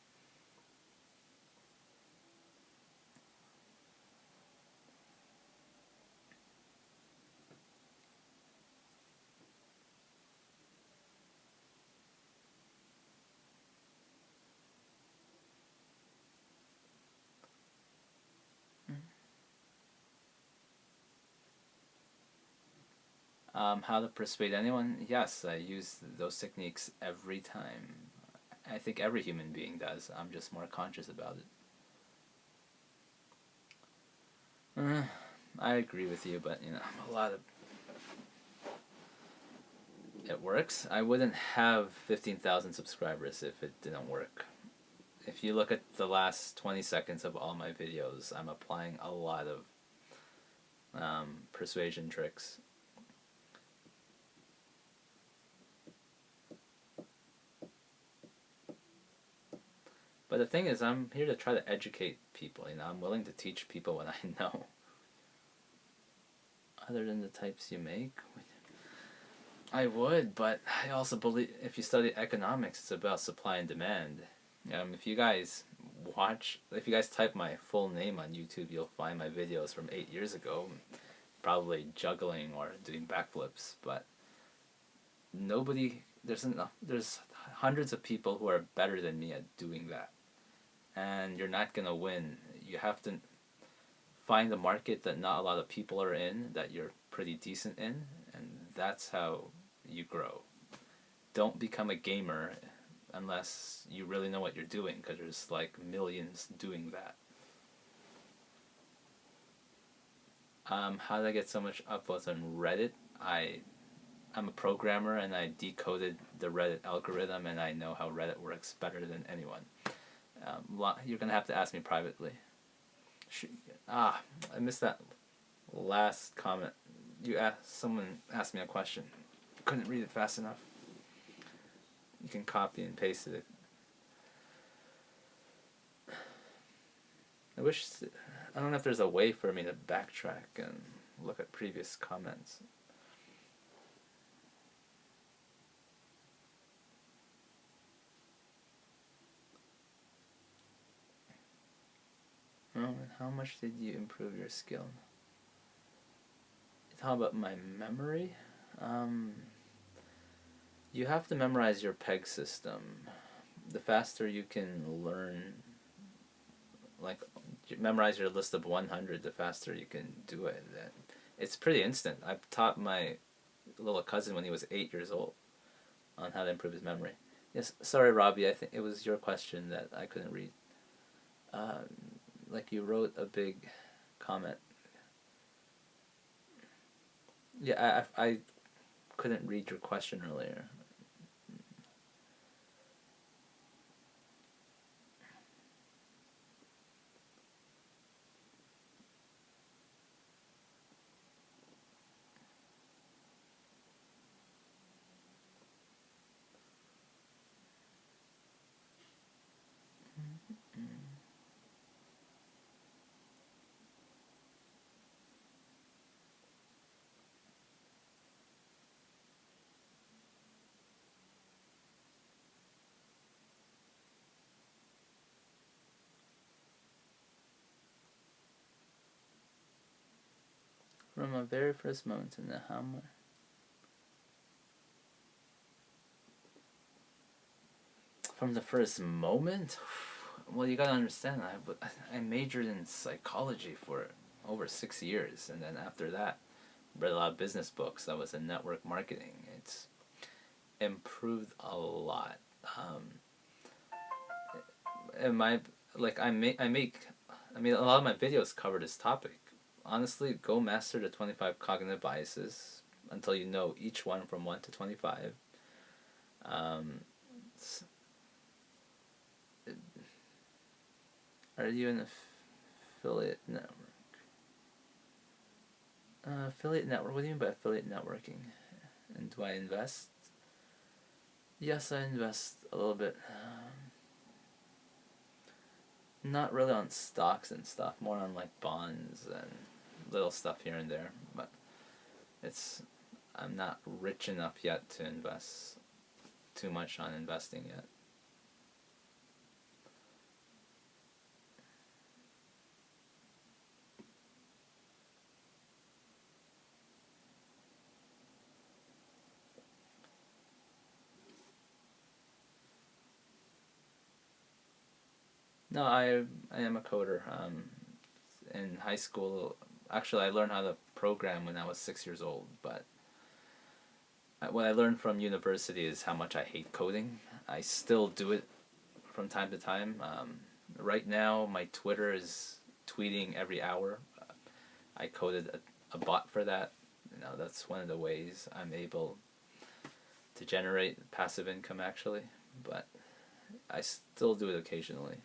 How to persuade anyone? Yes, I use those techniques every time. I think every human being does. I'm just more conscious about it. I agree with you, but a lot of it works. I wouldn't have 15,000 subscribers if it didn't work. If you look at the last 20 seconds of all my videos, I'm applying a lot of persuasion tricks. But the thing is, I'm here to try to educate people. I'm willing to teach people what I know. Other than the types you make, I would, but I also believe if you study economics, it's about supply and demand. If you guys if you guys type my full name on YouTube, you'll find my videos from 8 years ago, probably juggling or doing backflips. But there's hundreds of people who are better than me at doing that, and you're not gonna win. You have to find a market that not a lot of people are in, that you're pretty decent in, and that's how you grow. Don't become a gamer unless you really know what you're doing, because there's like millions doing that. How did I get so much upvotes on Reddit? I'm a programmer, and I decoded the Reddit algorithm, and I know how Reddit works better than anyone. You're gonna have to ask me privately. I missed that last comment. Someone asked me a question. Couldn't read it fast enough. You can copy and paste it. I don't know if there's a way for me to backtrack and look at previous comments. And how much did you improve your skill? How about my memory? You have to memorize your peg system. The faster you can learn, like memorize your list of 100, the faster you can do it. It's pretty instant. I taught my little cousin when he was 8 years old on how to improve his memory. Yes, sorry, Robbie. I think it was your question that I couldn't read. Like you wrote a big comment. Yeah, I couldn't read your question earlier. From my very first moment to now, how much? From the first moment? Well, you gotta understand, I majored in psychology for over 6 years, and then after that, read a lot of business books. I was in network marketing. It's improved a lot. And my like I mean a lot of my videos cover this topic. Honestly, go master the 25 cognitive biases until you know each one from 1 to 25. Um, are you an affiliate network? Affiliate network. What do you mean by affiliate networking? And do I invest? Yes, I invest a little bit. Not really on stocks and stuff. More on like bonds and little stuff here and there. But it's I'm not rich enough yet to invest too much on investing yet. No, I am a coder. In high school, actually, I learned how to program when I was 6 years old. But what I learned from university is how much I hate coding. I still do it from time to time. Right now, my Twitter is tweeting every hour. I coded a bot for that. That's one of the ways I'm able to generate passive income, actually. But I still do it occasionally.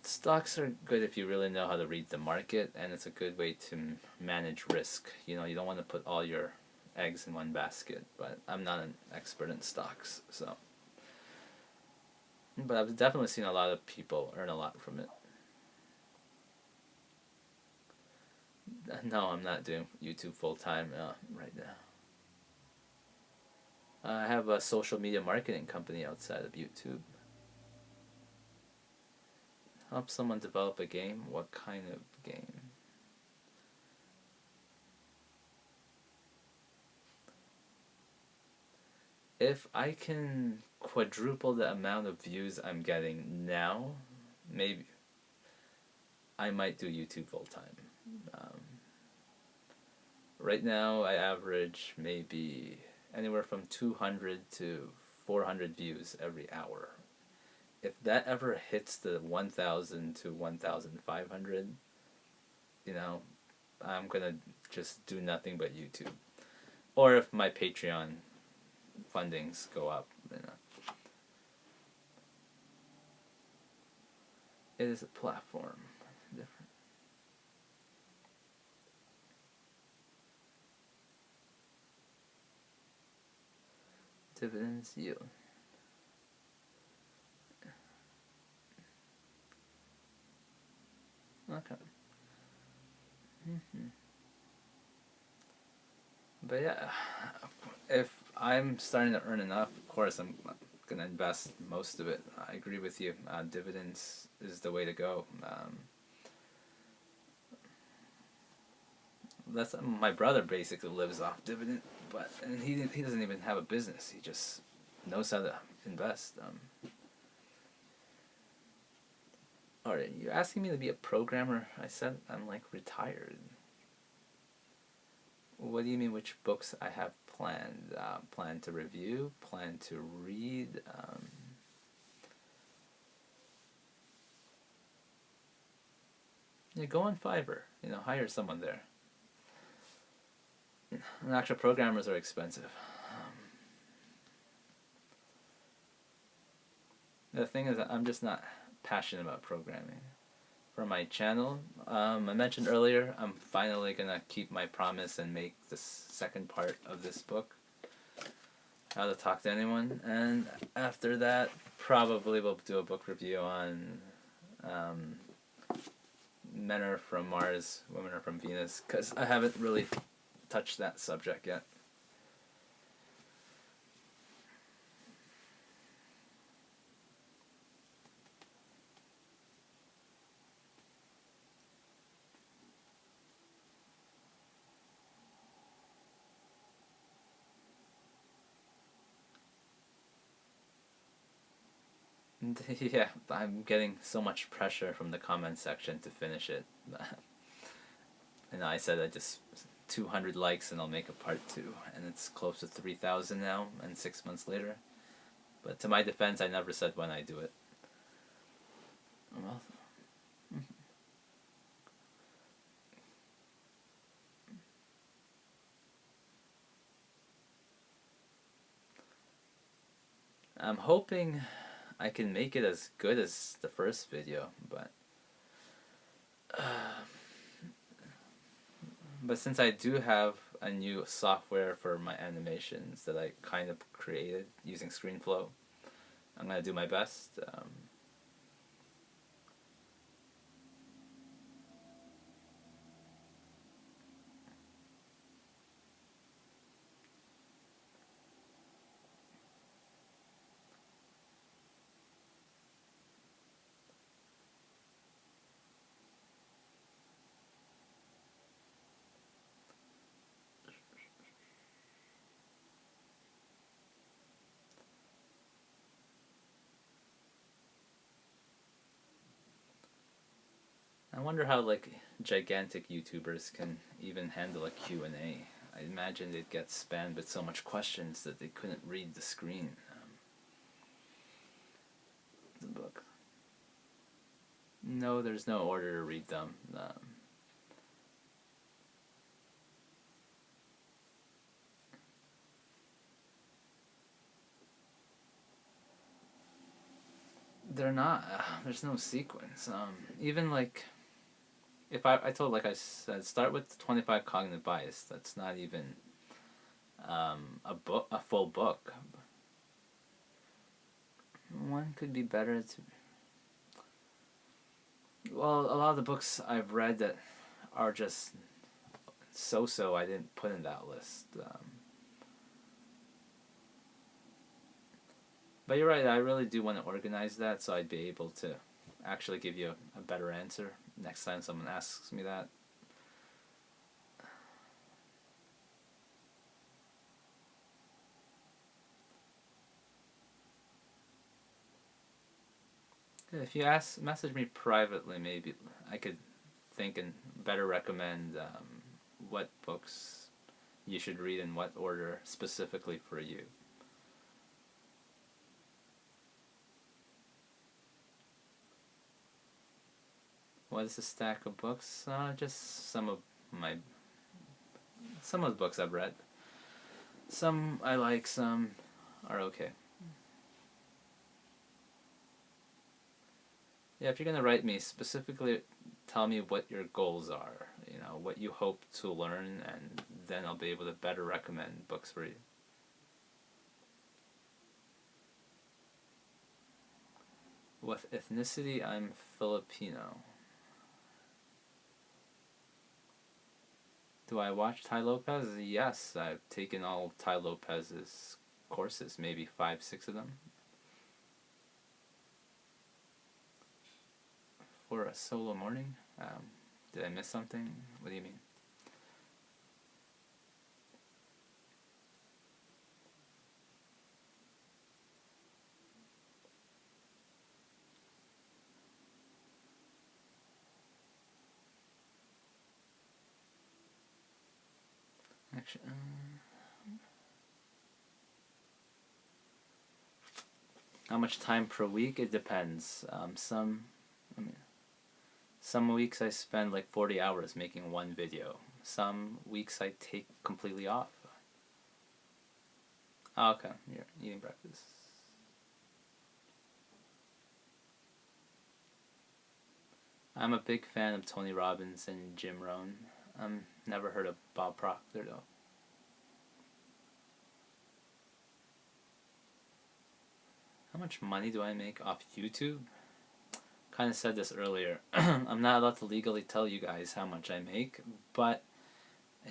Stocks are good if you really know how to read the market, and it's a good way to manage risk. You don't want to put all your eggs in one basket, but I'm not an expert in stocks, so. But I've definitely seen a lot of people earn a lot from it. No, I'm not doing YouTube full time right now. I have a social media marketing company outside of YouTube. Help someone develop a game? What kind of game? If I can quadruple the amount of views I'm getting now, maybe I might do YouTube full time. Um, right now, I average maybe anywhere from 200 to 400 views every hour. If that ever hits the 1,000 to 1,500, you know, I'm gonna just do nothing but YouTube. Or if my Patreon fundings go up. It is a platform. Different. Dividends yield. Okay. But yeah, if I'm starting to earn enough, of course I'm gonna invest most of it. I agree with you. Dividends is the way to go. That's my brother basically lives off dividend, and he doesn't even have a business. He just knows how to invest. Alright, you're asking me to be a programmer? I said I'm like retired. What do you mean? Which books I have planned? Plan to review? Plan to read? Yeah, go on Fiverr. Hire someone there. And actual programmers are expensive. The thing is, I'm just not passionate about programming. For my channel, I mentioned earlier, I'm finally gonna keep my promise and make the second part of this book, How to Talk to Anyone, and after that, probably we'll do a book review on Men Are From Mars, Women Are From Venus, because I haven't really touched that subject yet. And yeah, I'm getting so much pressure from the comment section to finish it. And I said I just 200 likes and I'll make a part 2, and it's close to 3,000 now, and 6 months later. But to my defense, I never said when I do it. Well, I'm hoping I can make it as good as the first video, but since I do have a new software for my animations that I kind of created using ScreenFlow, I'm gonna do my best. I wonder how like gigantic YouTubers can even handle a Q&A. I imagine they'd get spammed with so much questions that they couldn't read the screen. The book. No, there's no order to read them. They're not. There's no sequence. Even like, if I told, like I said, start with 25 cognitive bias. That's not even a full book. One could be better to. Well, a lot of the books I've read that are just so I didn't put in that list. But you're right, I really do want to organize that so I'd be able to actually give you a better answer next time someone asks me that. If you message me privately, maybe I could think and better recommend what books you should read in what order specifically for you. What is a stack of books? Just some of the books I've read. Some I like, some are okay. Yeah, if you're gonna write me, specifically tell me what your goals are, what you hope to learn, and then I'll be able to better recommend books for you. With ethnicity, I'm Filipino. Do I watch Tai Lopez? Yes, I've taken all of Tai Lopez's courses, maybe 5, 6 of them. For a solo morning? Did I miss something? What do you mean? Actually, how much time per week? It depends. Some weeks I spend like 40 hours making one video. Some weeks I take completely off. Oh, okay, you're eating breakfast. I'm a big fan of Tony Robbins and Jim Rohn. Never heard of Bob Proctor though. How much money do I make off YouTube? Kind of said this earlier. I'm not allowed to legally tell you guys how much I make, but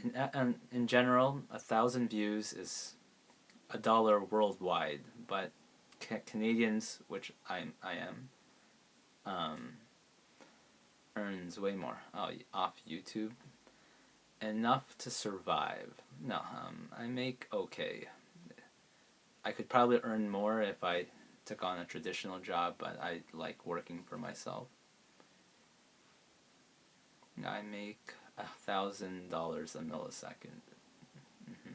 in general, 1,000 views is $1 worldwide. But Canadians, which I am, earns way more off YouTube. Enough to survive. No, I make okay. I could probably earn more if I took on a traditional job, but I like working for myself. I make $1,000 a millisecond. Hmm.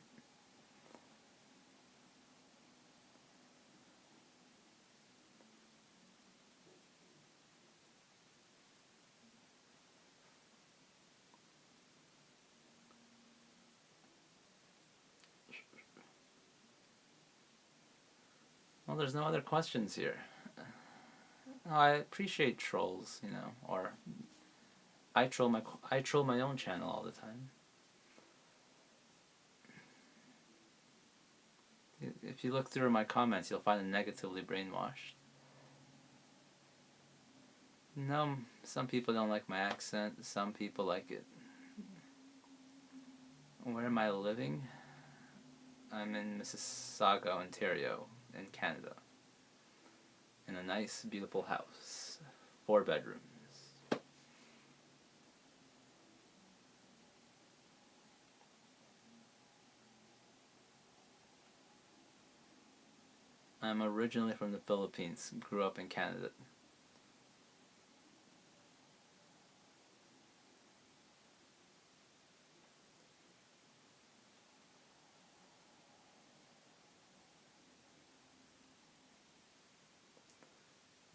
Well, there's no other questions here. I appreciate trolls, or I troll my own channel all the time. If you look through my comments, you'll find a negatively brainwashed. No, some people don't like my accent. Some people like it. Where am I living? I'm in Mississauga, Ontario, in Canada. In a nice, beautiful house. 4 bedrooms. I'm originally from the Philippines. Grew up in Canada.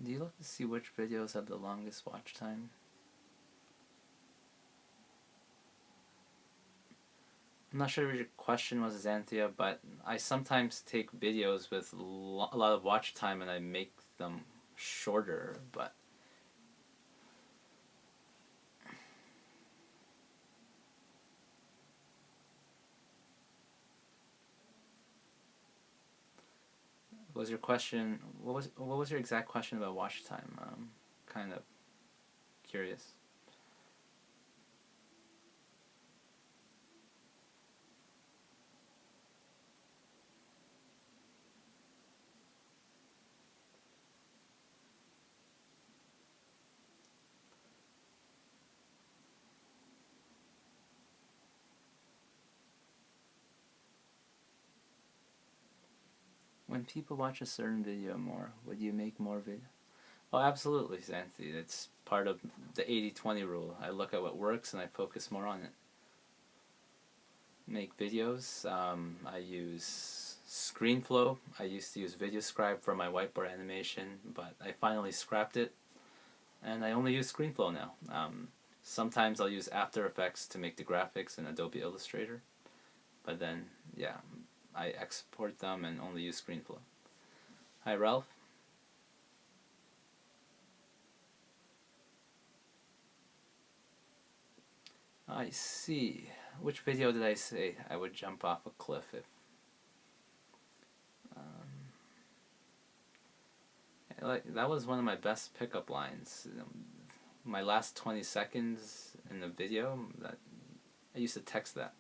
Do you look to see which videos have the longest watch time? I'm not sure what your question was, Xanthia, but I sometimes take videos with a lot of watch time and I make them shorter, but was your question, what was your exact question about watch time? Kind of curious. When people watch a certain video more, would you make more video? Oh, absolutely, Xanthi. It's part of the 80-20 rule. I look at what works and I focus more on it. Make videos. I use ScreenFlow. I used to use VideoScribe for my whiteboard animation, but I finally scrapped it, and I only use ScreenFlow now. Sometimes I'll use After Effects to make the graphics in Adobe Illustrator, but then, yeah, I export them and only use ScreenFlow. Hi, Ralph. I see. Which video did I say I would jump off a cliff if... that was one of my best pickup lines. My last 20 seconds in the video, that I used to text that.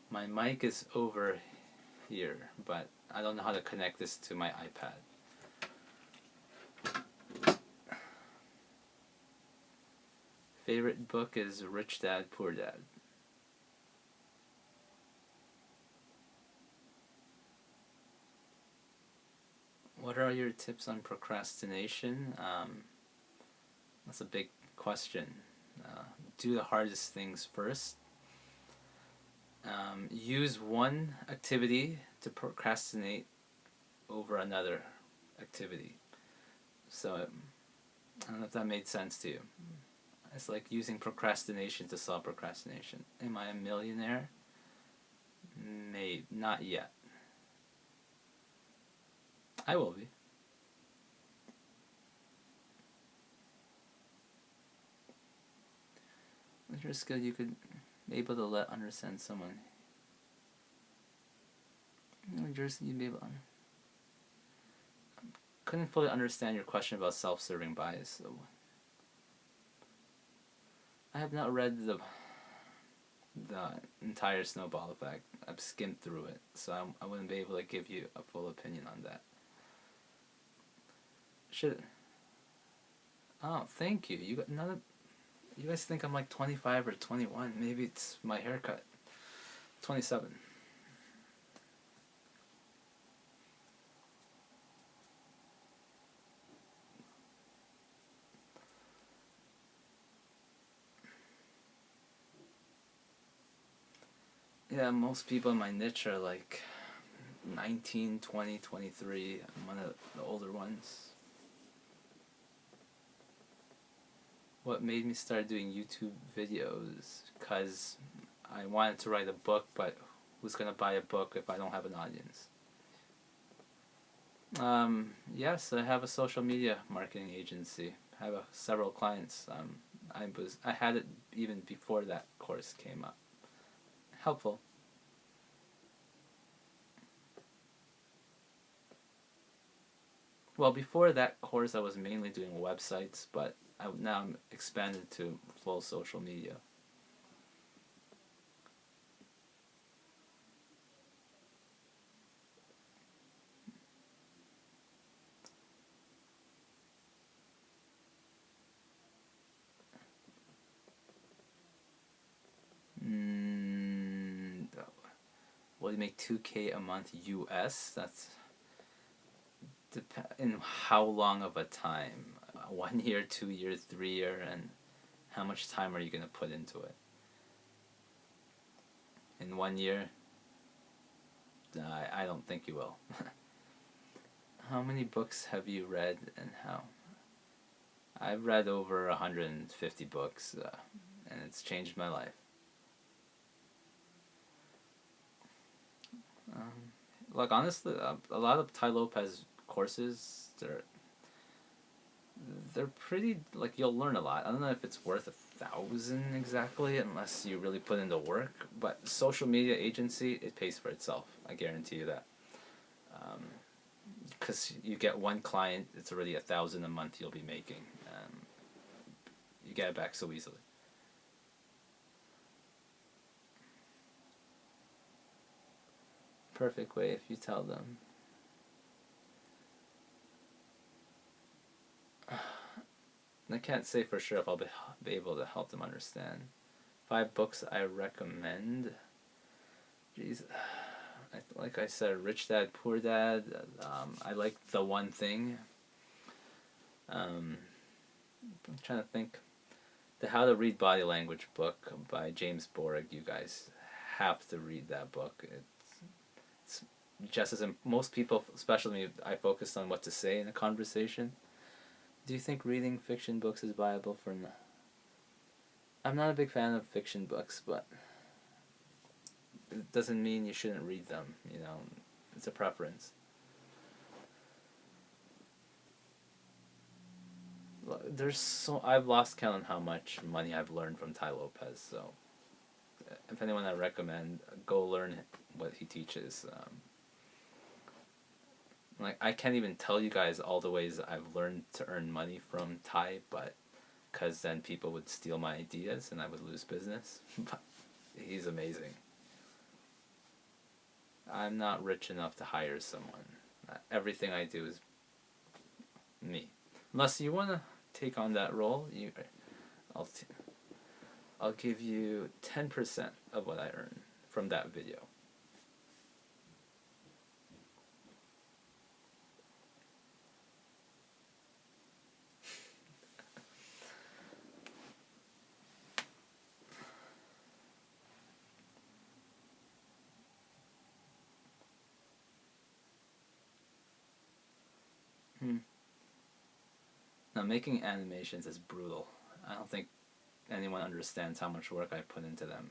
My mic is over here, but I don't know how to connect this to my iPad. Favorite book is Rich Dad, Poor Dad. What are your tips on procrastination? That's a big question. Do the hardest things first. Use one activity to procrastinate over another activity. So, I don't know if that made sense to you. It's like using procrastination to solve procrastination. Am I a millionaire? Maybe. Not yet. I will be. With your skill, you could be able to understand someone. You'd be able to... Couldn't fully understand your question about self-serving bias. So I have not read the entire Snowball Effect. I've skimmed through it, so I wouldn't be able to give you a full opinion on that. Oh, thank you. You guys think I'm like 25 or 21. Maybe it's my haircut. 27. Yeah, most people in my niche are like 19, 20, 23. I'm one of the older ones. What made me start doing YouTube videos? Because I wanted to write a book, but who's going to buy a book if I don't have an audience? Yes, I have a social media marketing agency. I have several clients. I had it even before that course came up. Helpful. Well, before that course, I was mainly doing websites, but now I'm expanded to full social media. Mm, well, you make 2K a month US. That's in how long of a time? 1 year, 2 years, 3 year, and how much time are you gonna put into it? In 1 year, I don't think you will. How many books have you read and how? I've read over 150 books, and it's changed my life. Like honestly, a lot of Tai Lopez courses, they're pretty, like, you'll learn a lot. I don't know if it's worth 1,000 exactly unless you really put in the work. But social media agency, it pays for itself. I guarantee you that. Because you get one client, it's already 1,000 a month you'll be making. You get it back so easily. Perfect way if you tell them. I can't say for sure if I'll be able to help them understand. 5 books I recommend. Jeez, like I said, Rich Dad Poor Dad. I like The One Thing. I'm trying to think. The How to Read Body Language book by James Borg. You guys have to read that book. It's just as most people, especially me, I focused on what to say in a conversation. Do you think reading fiction books is viable for? I'm not a big fan of fiction books, but it doesn't mean you shouldn't read them. It's a preference. I've lost count on how much money I've learned from Tai Lopez. So, if anyone I recommend, go learn what he teaches. Like I can't even tell you guys all the ways I've learned to earn money from Tai, but because then people would steal my ideas and I would lose business. But he's amazing. I'm not rich enough to hire someone. Everything I do is me. Unless you want to take on that role, I'll, t- I'll give you 10% of what I earn from that video. Hmm. Now, making animations is brutal. I don't think anyone understands how much work I put into them.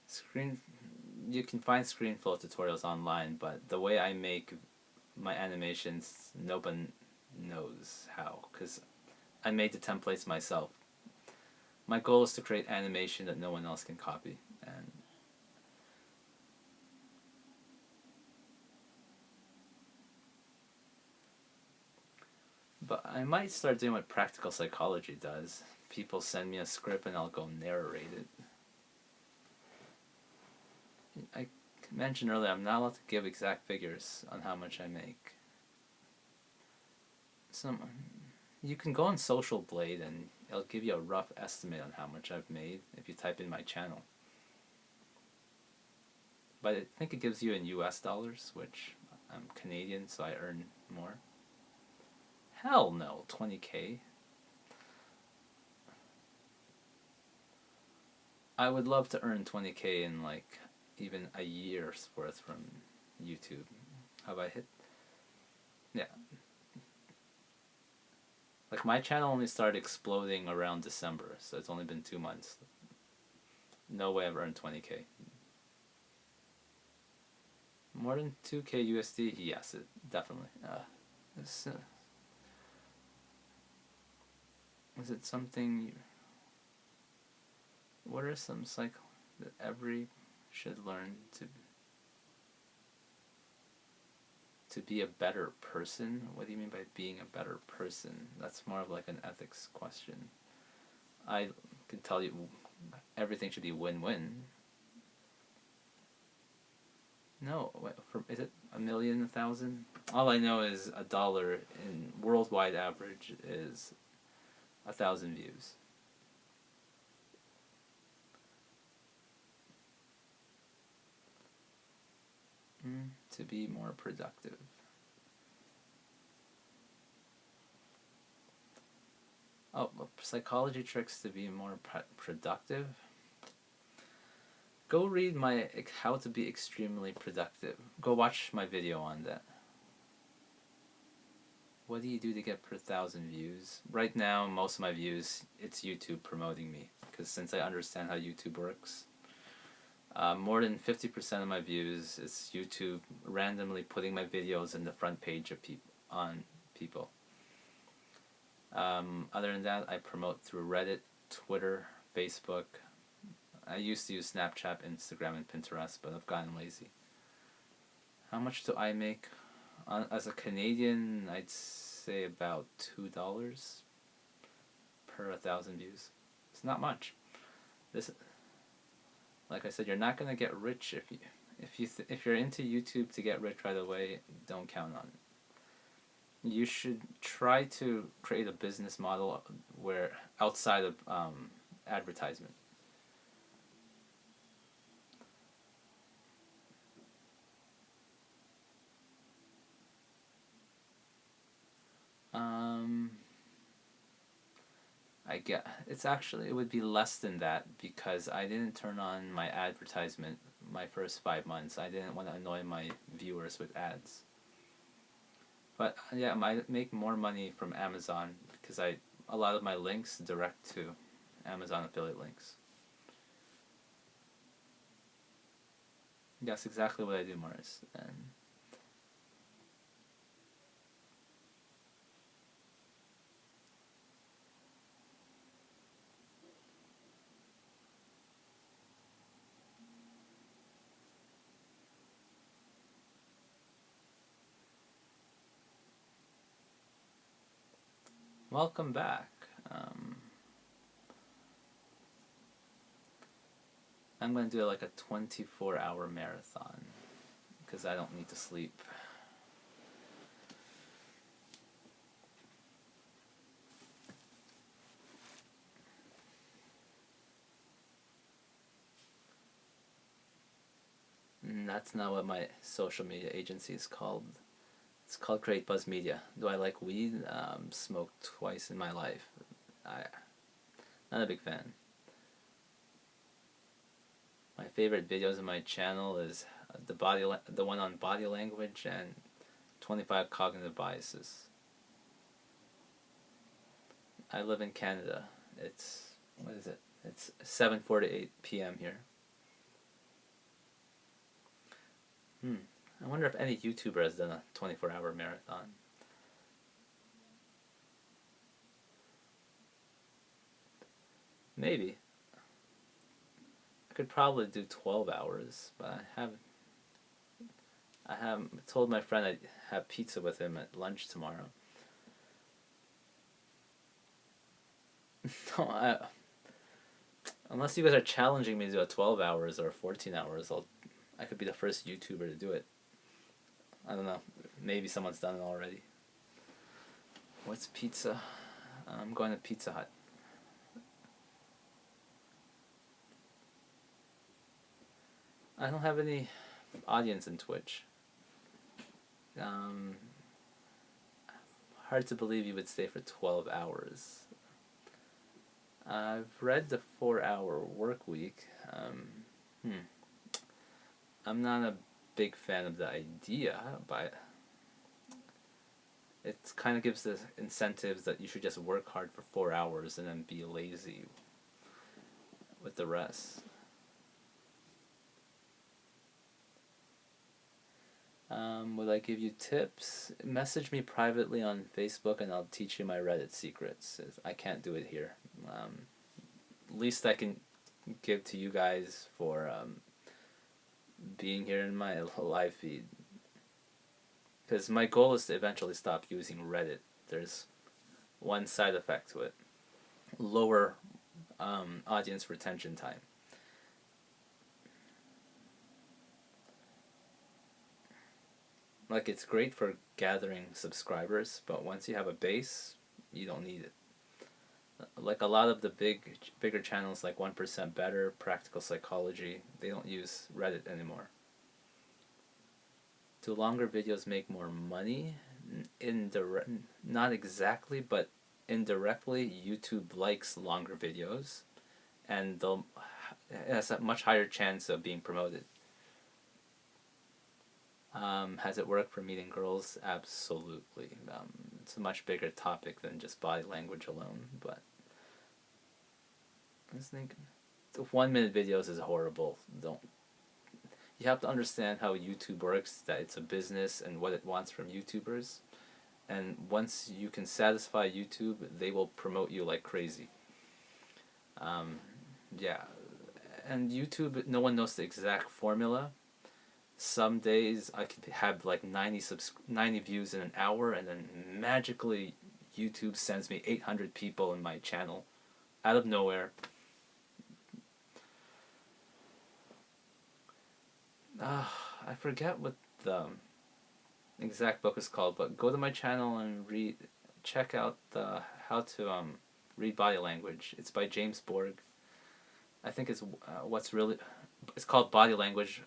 Screen, you can find ScreenFlow tutorials online, but the way I make my animations, nobody knows how, because I made the templates myself. My goal is to create animation that no one else can copy, and but I might start doing what practical psychology does. People send me a script and I'll go narrate it. I mentioned earlier I'm not allowed to give exact figures on how much I make. Some You can go on Social Blade and it'll give you a rough estimate on how much I've made if you type in my channel. But I think it gives you in US dollars, which I'm Canadian, so I earn more. Hell no, 20K. I would love to earn 20K in like even a year's worth from YouTube. Have I hit? Yeah. Like my channel only started exploding around December, so it's only been 2 months. No way I've earned 20K. More than 2K USD? Yes, it definitely. Is, uh, is it something? What are some cycle that every should learn to be a better person? What do you mean by being a better person? That's more of like an ethics question. I can tell you everything should be win-win. No, is it a million, 1,000? All I know is $1 in worldwide average is 1,000 views. To be more productive. Oh, psychology tricks to be more productive. Go read my How to Be Extremely Productive. Go watch my video on that. What do you do to get per 1,000 views? Right now, most of my views, it's YouTube promoting me. Because since I understand how YouTube works, more than 50% of my views is YouTube randomly putting my videos in the front page of people. Other than that, I promote through Reddit, Twitter, Facebook. I used to use Snapchat, Instagram, and Pinterest, but I've gotten lazy. How much do I make? As a Canadian, I'd say about $2 per 1,000 views. It's not much. Like I said, you're not gonna get rich if you're into YouTube to get rich right away. Don't count on it. You should try to create a business model where outside of advertisement. It would be less than that because I didn't turn on my advertisement my first 5 months. I didn't want to annoy my viewers with ads. But yeah, I make more money from Amazon because a lot of my links direct to Amazon affiliate links. That's exactly what I do, Morris. And welcome back. I'm going to do like a 24-hour marathon because I don't need to sleep. That's not what my social media agency is called. It's called Create Buzz Media. Do I like weed? Smoked twice in my life. Not a big fan. My favorite videos on my channel is the one on body language and 25 cognitive biases. I live in Canada. What is it? It's 7:48 p.m. here. I wonder if any YouTuber has done a 24-hour marathon. Maybe. I could probably do 12 hours, but I have told my friend I'd have pizza with him at lunch tomorrow. No, unless you guys are challenging me to do a 12 hours or 14 hours, I could be the first YouTuber to do it. I don't know. Maybe someone's done it already. What's pizza? I'm going to Pizza Hut. I don't have any audience in Twitch. Hard to believe you would stay for 12 hours. I've read the 4 Hour Work Week. Hmm. I'm not a big fan of the idea, but it kind of gives the incentives that you should just work hard for 4 hours and then be lazy with the rest. Would I give you tips? Message me privately on Facebook and I'll teach you my Reddit secrets. I can't do it here. Least I can give to you guys for being here in my live feed. Because my goal is to eventually stop using Reddit. There's one side effect to it: lower audience retention time. Like, it's great for gathering subscribers, but once you have a base, you don't need it. Like a lot of the bigger channels like 1% Better, Practical Psychology, they don't use Reddit anymore. Do longer videos make more money? Not exactly, but indirectly, YouTube likes longer videos, and it has a much higher chance of being promoted. Has it worked for meeting girls? Absolutely. It's a much bigger topic than just body language alone, but I was thinking, the 1 minute videos is horrible. Don't. You have to understand how YouTube works, that it's a business and what it wants from YouTubers. And once you can satisfy YouTube, they will promote you like crazy. Um, yeah. And YouTube, no one knows the exact formula. Some days I could have like 90 views in an hour, and then magically YouTube sends me 800 people in my channel out of nowhere. I forget what the exact book is called, but go to my channel and check out the how to read body language. It's by James Borg. I think it's what's really. It's called Body Language.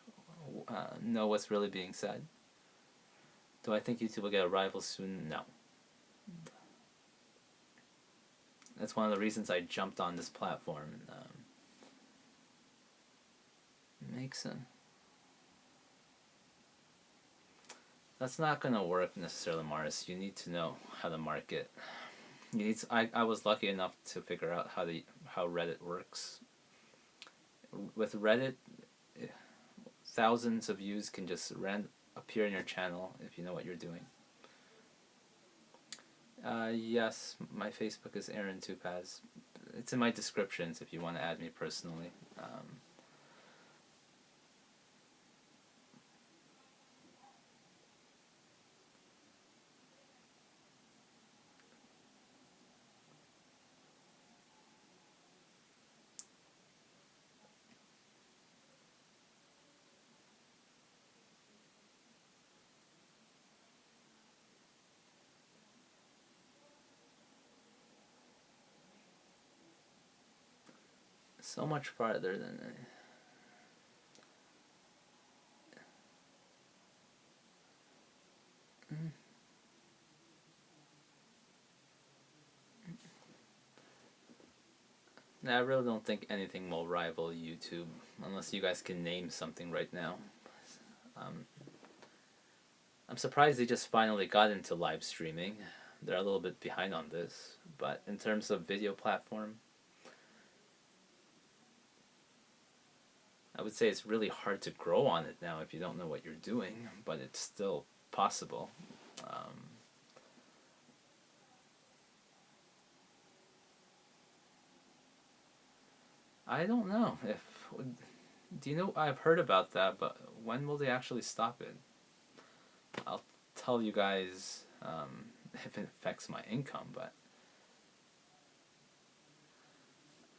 Know what's really being said. Do I think YouTube will get a rival soon? No. That's one of the reasons I jumped on this platform. Makes sense. That's not gonna work necessarily, Mars. You need to know how to market. You need to, I was lucky enough to figure out how Reddit works. With Reddit, thousands of views can just appear in your channel if you know what you're doing. Yes, my Facebook is Aaron Tupaz. It's in my descriptions if you want to add me personally. So much farther than. I really don't think anything will rival YouTube, unless you guys can name something right now. I'm surprised they just finally got into live streaming. They're a little bit behind on this, but in terms of video platform, I would say it's really hard to grow on it now if you don't know what you're doing, but it's still possible. I don't know if. Do you know? I've heard about that, but when will they actually stop it? I'll tell you guys if it affects my income, but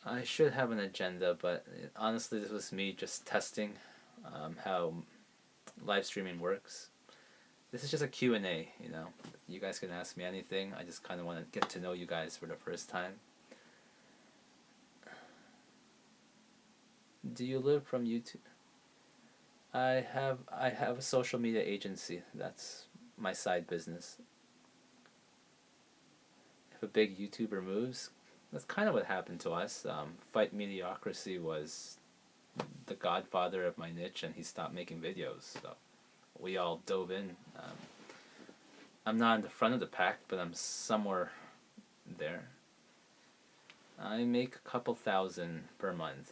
I should have an agenda. But honestly, this was me just testing how live streaming works. This is just a Q&A, you know. You guys can ask me anything. I just kind of want to get to know you guys for the first time. Do you live from YouTube? I have a social media agency. That's my side business. If a big YouTuber moves, That's kind of what happened to us. Fight Mediocrity was the godfather of my niche, and he stopped making videos. So we all dove in. I'm not in the front of the pack, but I'm somewhere there. I make a couple thousand per month.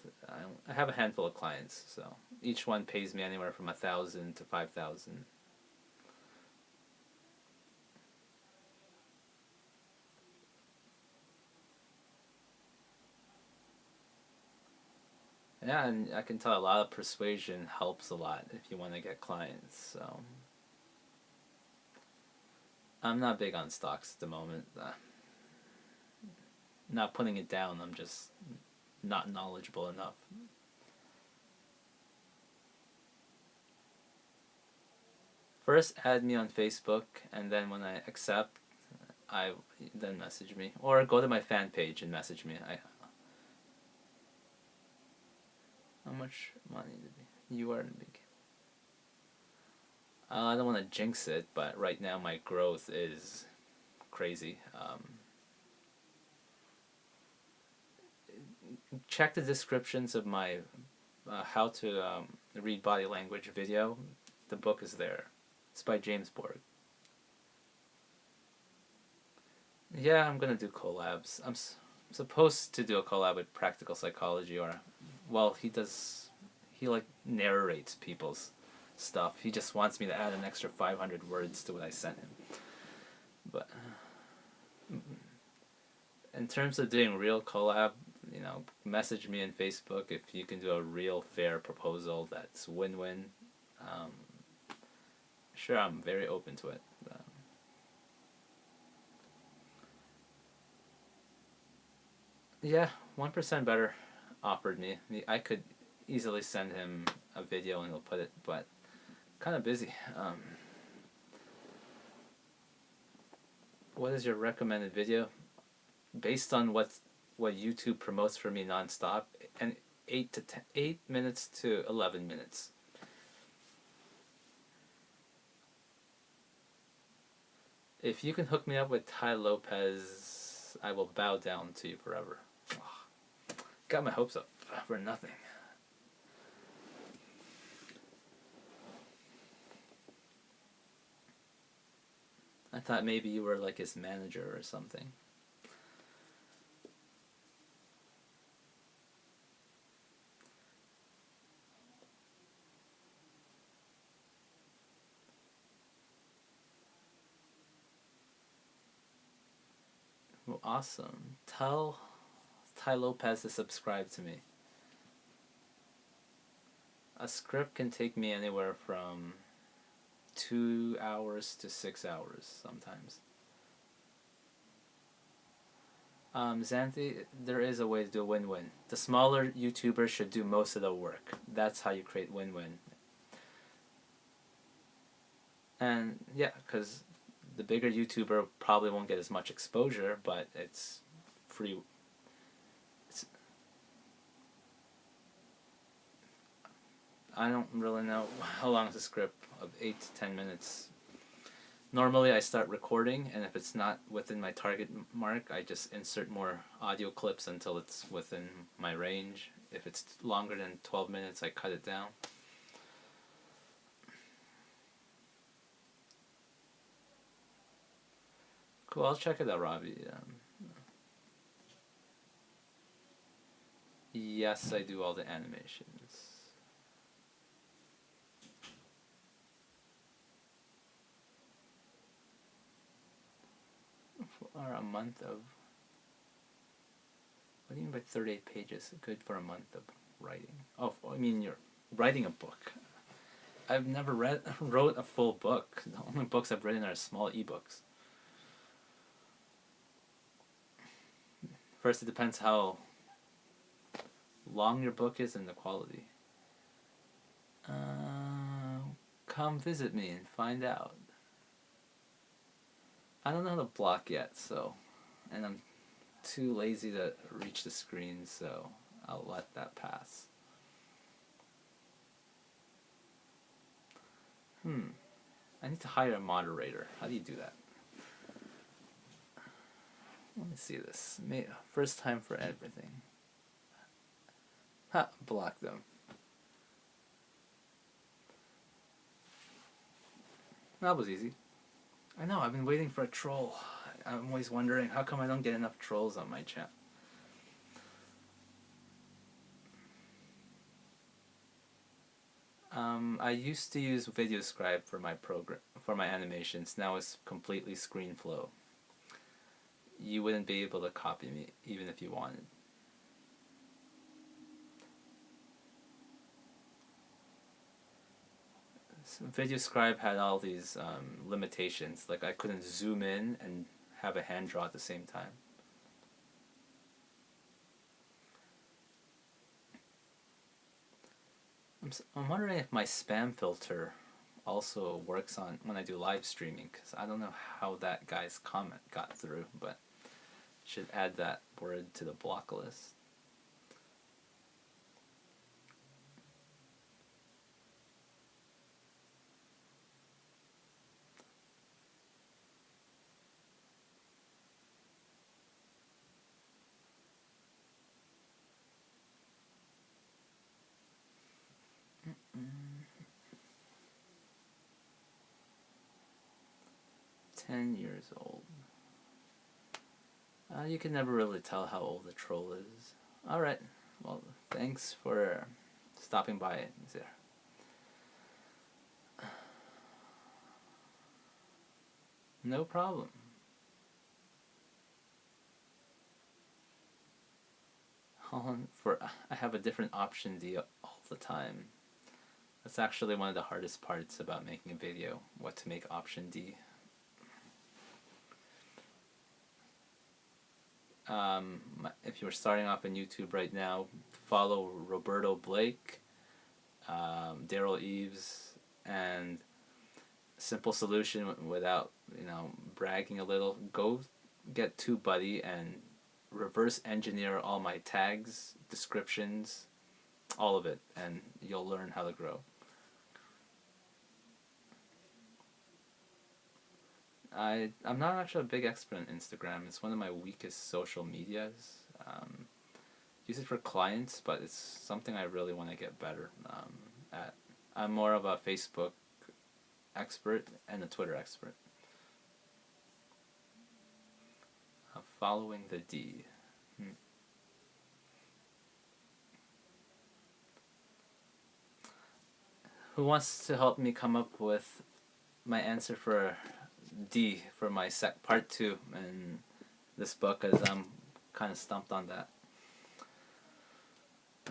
I have a handful of clients, so each one pays me anywhere from 1,000 to 5,000. Yeah, and I can tell a lot of persuasion helps a lot if you want to get clients. So I'm not big on stocks at the moment. Not putting it down. I'm just not knowledgeable enough. First, add me on Facebook, and then when I accept, I then message me, or go to my fan page and message me. How much money did you are in the big? I don't want to jinx it, but right now my growth is crazy. Check the descriptions of my how to read body language video. The book is there. It's by James Borg. Yeah, I'm gonna do collabs. Supposed to do a collab with Practical Psychology, or well, he like narrates people's stuff. He just wants me to add an extra 500 words to what I sent him. But in terms of doing real collab, message me on Facebook if you can do a real fair proposal that's win-win. Sure, I'm very open to it. Yeah, 1% Better offered me. I could easily send him a video and he'll put it, but kind of busy. What is your recommended video? Based on what YouTube promotes for me nonstop, and 8 minutes to 11 minutes. If you can hook me up with Ty Lopez, I will bow down to you forever. Got my hopes up for nothing. I thought maybe you were like his manager or something. Well, awesome. Tell Ty Lopez to subscribe to me. A script can take me anywhere from 2 hours to 6 hours sometimes. Xanthi, there is a way to do a win-win. The smaller YouTubers should do most of the work. That's how you create win-win. And yeah, because the bigger YouTuber probably won't get as much exposure, but it's free. I don't really know how long is a script of 8 to 10 minutes. Normally I start recording, and if it's not within my target mark, I just insert more audio clips until it's within my range. If it's longer than 12 minutes, I cut it down. Cool, I'll check it out, Robbie. Yes, I do all the animations. Or a month of... What do you mean by 38 pages? Good for a month of writing. Oh, I mean you're writing a book. I've never wrote a full book. The only books I've written are small ebooks. First, it depends how long your book is and the quality. Come visit me and find out. I don't know how to block yet, and I'm too lazy to reach the screen, so I'll let that pass. I need to hire a moderator. How do you do that? Let me see this. First time for everything. Ha! Block them. That was easy. I know, I've been waiting for a troll. I'm always wondering, how come I don't get enough trolls on my chat? I used to use VideoScribe for my animations. Now it's completely ScreenFlow. You wouldn't be able to copy me even if you wanted. So VideoScribe had all these limitations, like I couldn't zoom in and have a hand draw at the same time. I'm wondering if my spam filter also works on when I do live streaming, because I don't know how that guy's comment got through, but should add that word to the block list. Mm-mm. 10 years old. You can never really tell how old a troll is. Alright, well, thanks for stopping by there. No problem. I have a different option D all the time. That's actually one of the hardest parts about making a video, what to make option D. If you're starting off on YouTube right now, follow Roberto Blake, Daryl Eves, and simple solution without bragging a little. Go get TubeBuddy and reverse engineer all my tags, descriptions, all of it, and you'll learn how to grow. I'm not actually a big expert on Instagram. It's one of my weakest social medias. Use it for clients, but it's something I really want to get better at. I'm more of a Facebook expert and a Twitter expert. Following the D. Who wants to help me come up with my answer for D for my part 2 in this book, as I'm kind of stumped on that.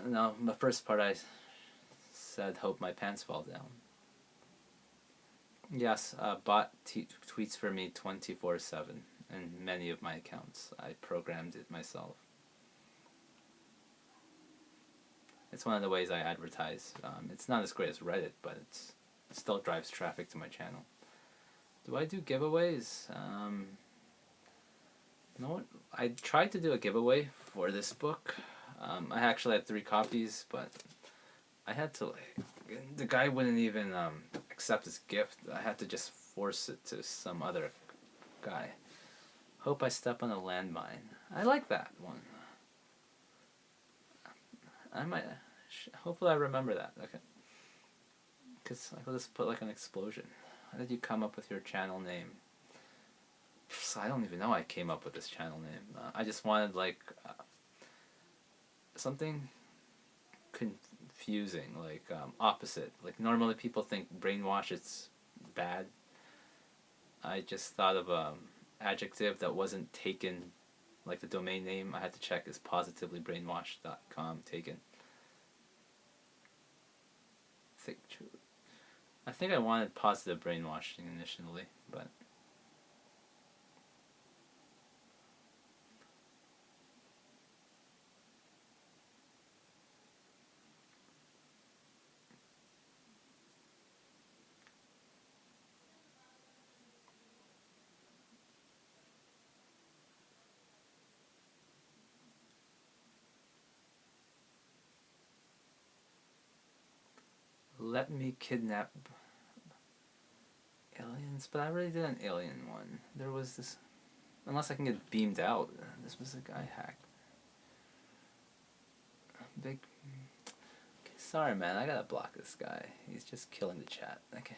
Now, the first part I said, hope my pants fall down. Yes, bot tweets for me 24/7, and many of my accounts. I programmed it myself. It's one of the ways I advertise. It's not as great as Reddit, but it still drives traffic to my channel. Do I do giveaways? You know what? I tried to do a giveaway for this book. I actually had 3 copies, but I had to, the guy wouldn't even accept his gift. I had to just force it to some other guy. Hope I step on a landmine. I like that one. I might, hopefully I remember that. Okay. Because I'll just put like an explosion. How did you come up with your channel name? I don't even know I came up with this channel name. I just wanted something confusing, opposite. Like normally people think brainwash, it's bad. I just thought of an adjective that wasn't taken, like the domain name I had to check is positivelybrainwashed.com taken. I think I wanted positive brainwashing initially, but let me kidnap aliens, but I already did an alien one. There was this. Unless I can get beamed out. This was a guy hack. Big. Okay, sorry, man. I gotta block this guy. He's just killing the chat. Okay.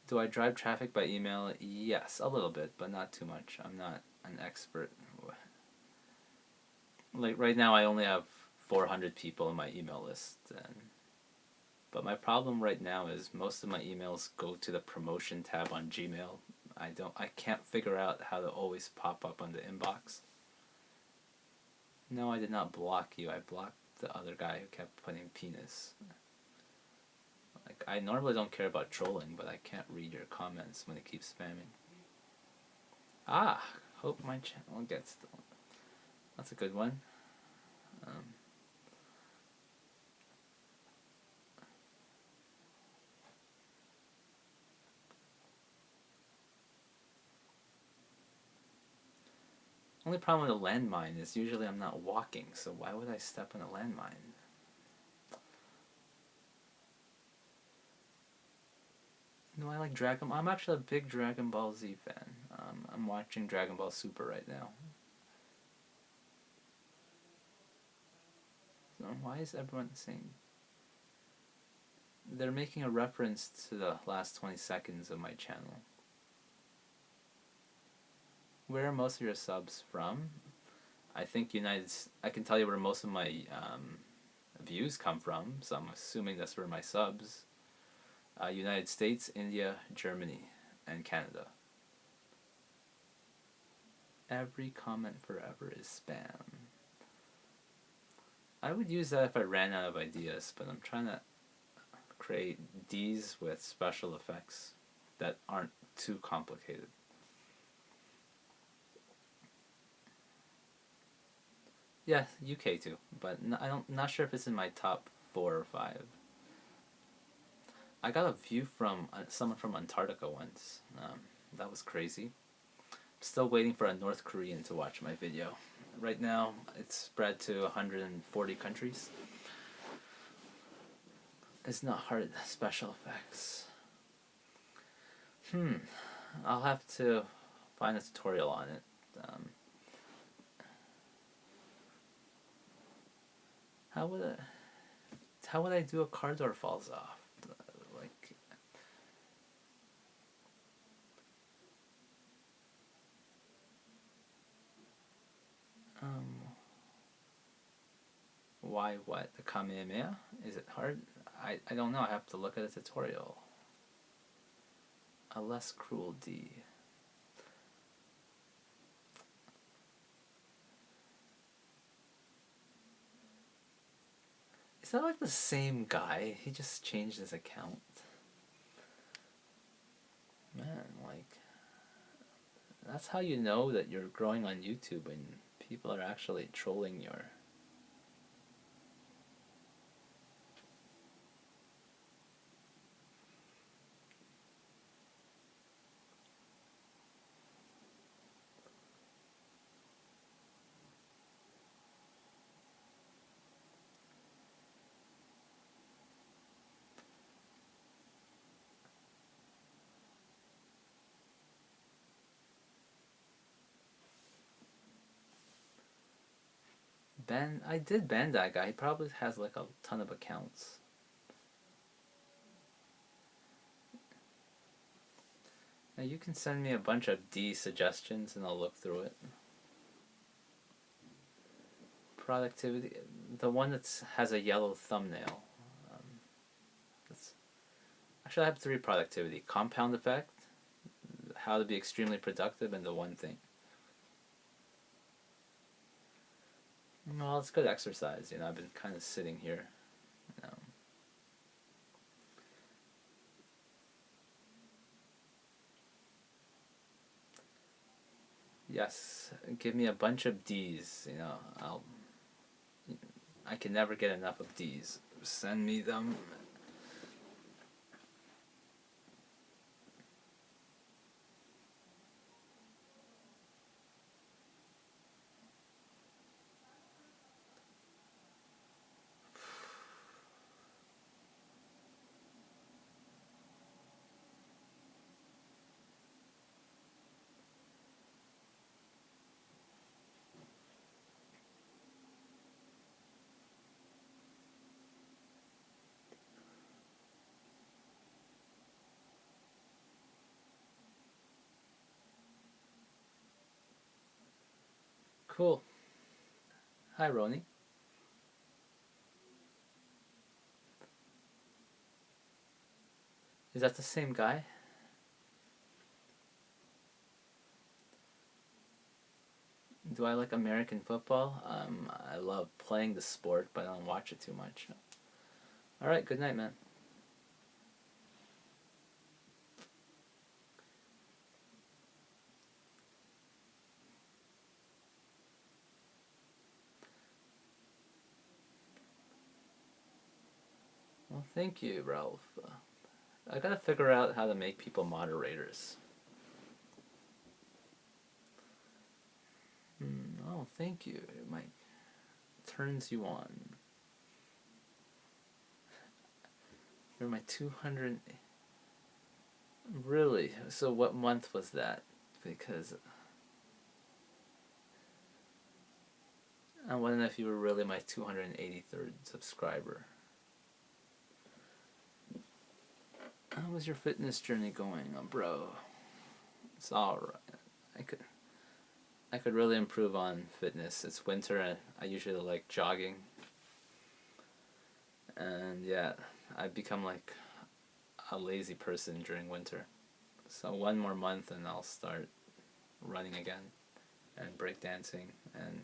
Do I drive traffic by email? Yes, a little bit, but not too much. I'm not an expert. Like right now, I only have 400 people in my email list, but my problem right now is most of my emails go to the promotion tab on Gmail. I can't figure out how to always pop up on the inbox. No, I did not block you. I blocked the other guy who kept putting penis. Like, I normally don't care about trolling, but I can't read your comments when it keeps spamming. Ah, hope my channel gets. That's a good one. Only problem with a landmine is usually I'm not walking, so why would I step on a landmine? No, I like Dragon. I'm actually a big Dragon Ball Z fan. I'm watching Dragon Ball Super right now. So why is everyone saying? They're making a reference to the last 20 seconds of my channel. Where are most of your subs from? I think I can tell you where most of my views come from, so I'm assuming that's where my subs. United States, India, Germany, and Canada. Every comment forever is spam. I would use that if I ran out of ideas, but I'm trying to create Ds with special effects that aren't too complicated. Yeah, UK too, but not sure if it's in my top 4 or 5. I got a view from someone from Antarctica once. That was crazy. Still waiting for a North Korean to watch my video. Right now, it's spread to 140 countries. It's not hard special effects. I'll have to find a tutorial on it. How would I do a car door falls off? Like, why what? The Kamehameha? Is it hard? I don't know. I have to look at a tutorial. A less cruel D. Is that like the same guy? He just changed his account. Man, like, that's how you know that you're growing on YouTube and people are actually trolling your. I did ban that guy. He probably has like a ton of accounts. Now you can send me a bunch of D suggestions and I'll look through it. Productivity, the one that has a yellow thumbnail. Actually, I have 3 productivity: compound effect, how to be extremely productive, and the one thing. Well, it's good exercise. I've been kind of sitting here. Yes, give me a bunch of D's. I can never get enough of D's. Send me them. Cool. Hi, Roni. Is that the same guy? Do I like American football? I love playing the sport, but I don't watch it too much. All right, good night, man. Well, thank you, Ralph. I gotta figure out how to make people moderators. Oh, thank you. It might turns you on. You're my 200. Really? So what month was that? Because I wonder if you were really my 283rd subscriber. How was your fitness journey going, bro? It's all right. I could really improve on fitness. It's winter and I usually like jogging. And yeah, I've become like a lazy person during winter. So one more month and I'll start running again and breakdancing. And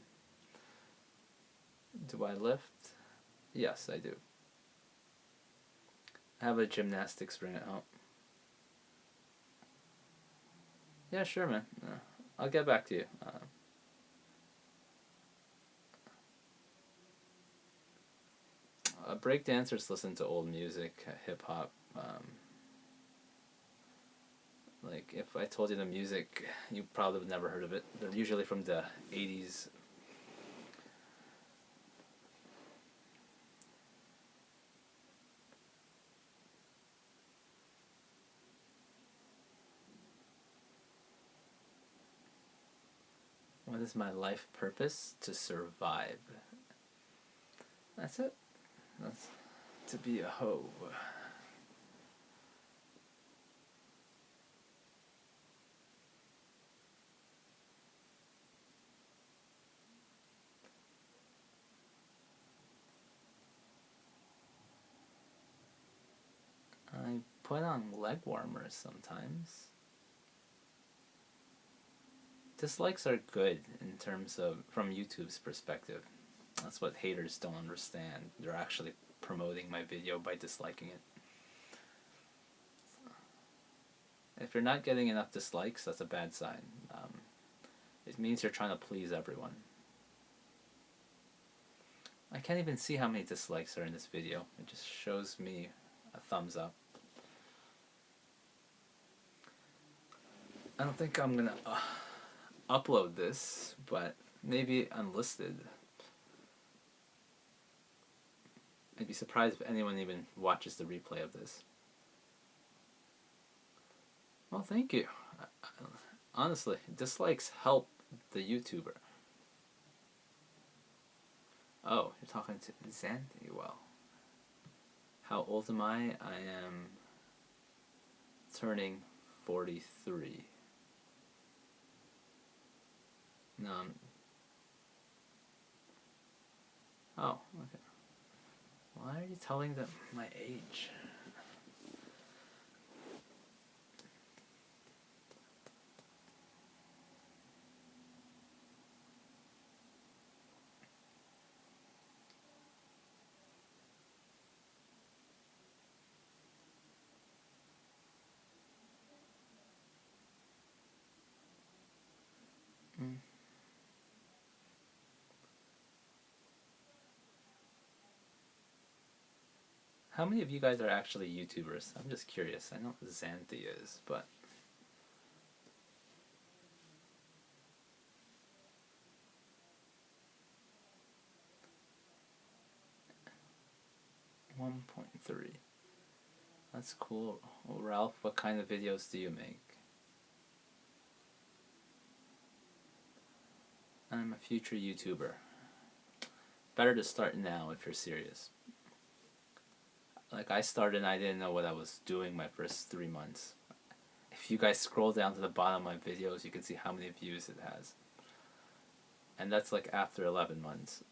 do I lift? Yes, I do. I have a gymnastics ring at home. Yeah, sure, man. I'll get back to you. Breakdancers listen to old music, hip hop. Like, if I told you the music, you probably would never heard of it. They're usually from the 80s. What is my life purpose? To survive. That's it. That's to be a hoe. I put on leg warmers sometimes. Dislikes are good in terms of from YouTube's perspective. That's what haters don't understand. They're actually promoting my video by disliking it. If you're not getting enough dislikes, that's a bad sign. It means you're trying to please everyone. I can't even see how many dislikes are in this video. It just shows me a thumbs up. I don't think I'm gonna upload this, but maybe unlisted. I'd be surprised if anyone even watches the replay of this. Well, thank you. Honestly, dislikes help the YouTuber. Oh, you're talking to Xanthi. Well, how old am I? I am turning 43. No, oh, okay. Why are you telling them my age? Mm. How many of you guys are actually YouTubers? I'm just curious. I know Xanthi is, but 1.3. That's cool. Well, Ralph, what kind of videos do you make? I'm a future YouTuber. Better to start now if you're serious. Like, I started and I didn't know what I was doing my first 3 months. If you guys scroll down to the bottom of my videos, you can see how many views it has. and that's like after 11 months.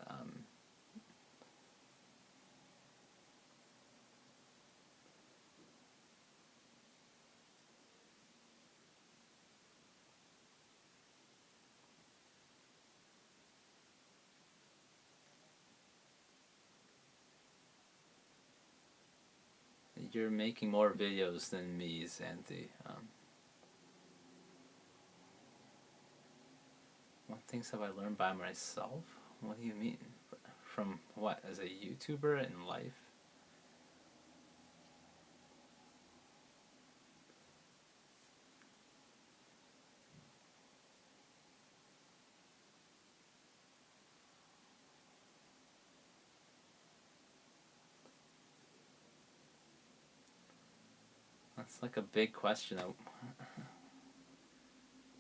You're making more videos than me, Santi. What things have I learned by myself? What do you mean? From what? As a YouTuber in life? That's like a big question.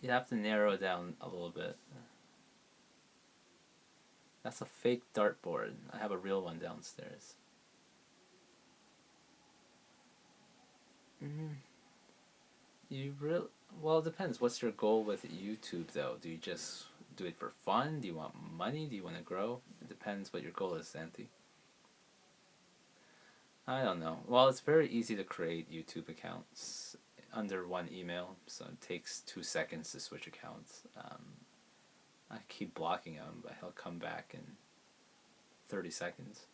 You have to narrow it down a little bit. That's a fake dartboard. I have a real one downstairs. Mm, you real well. It depends. What's your goal with YouTube, though? Do you just do it for fun? Do you want money? Do you want to grow? It depends what your goal is, Santi. I don't know. Well, it's very easy to create YouTube accounts under one email, so it takes 2 seconds to switch accounts. I keep blocking him, but he'll come back in 30 seconds.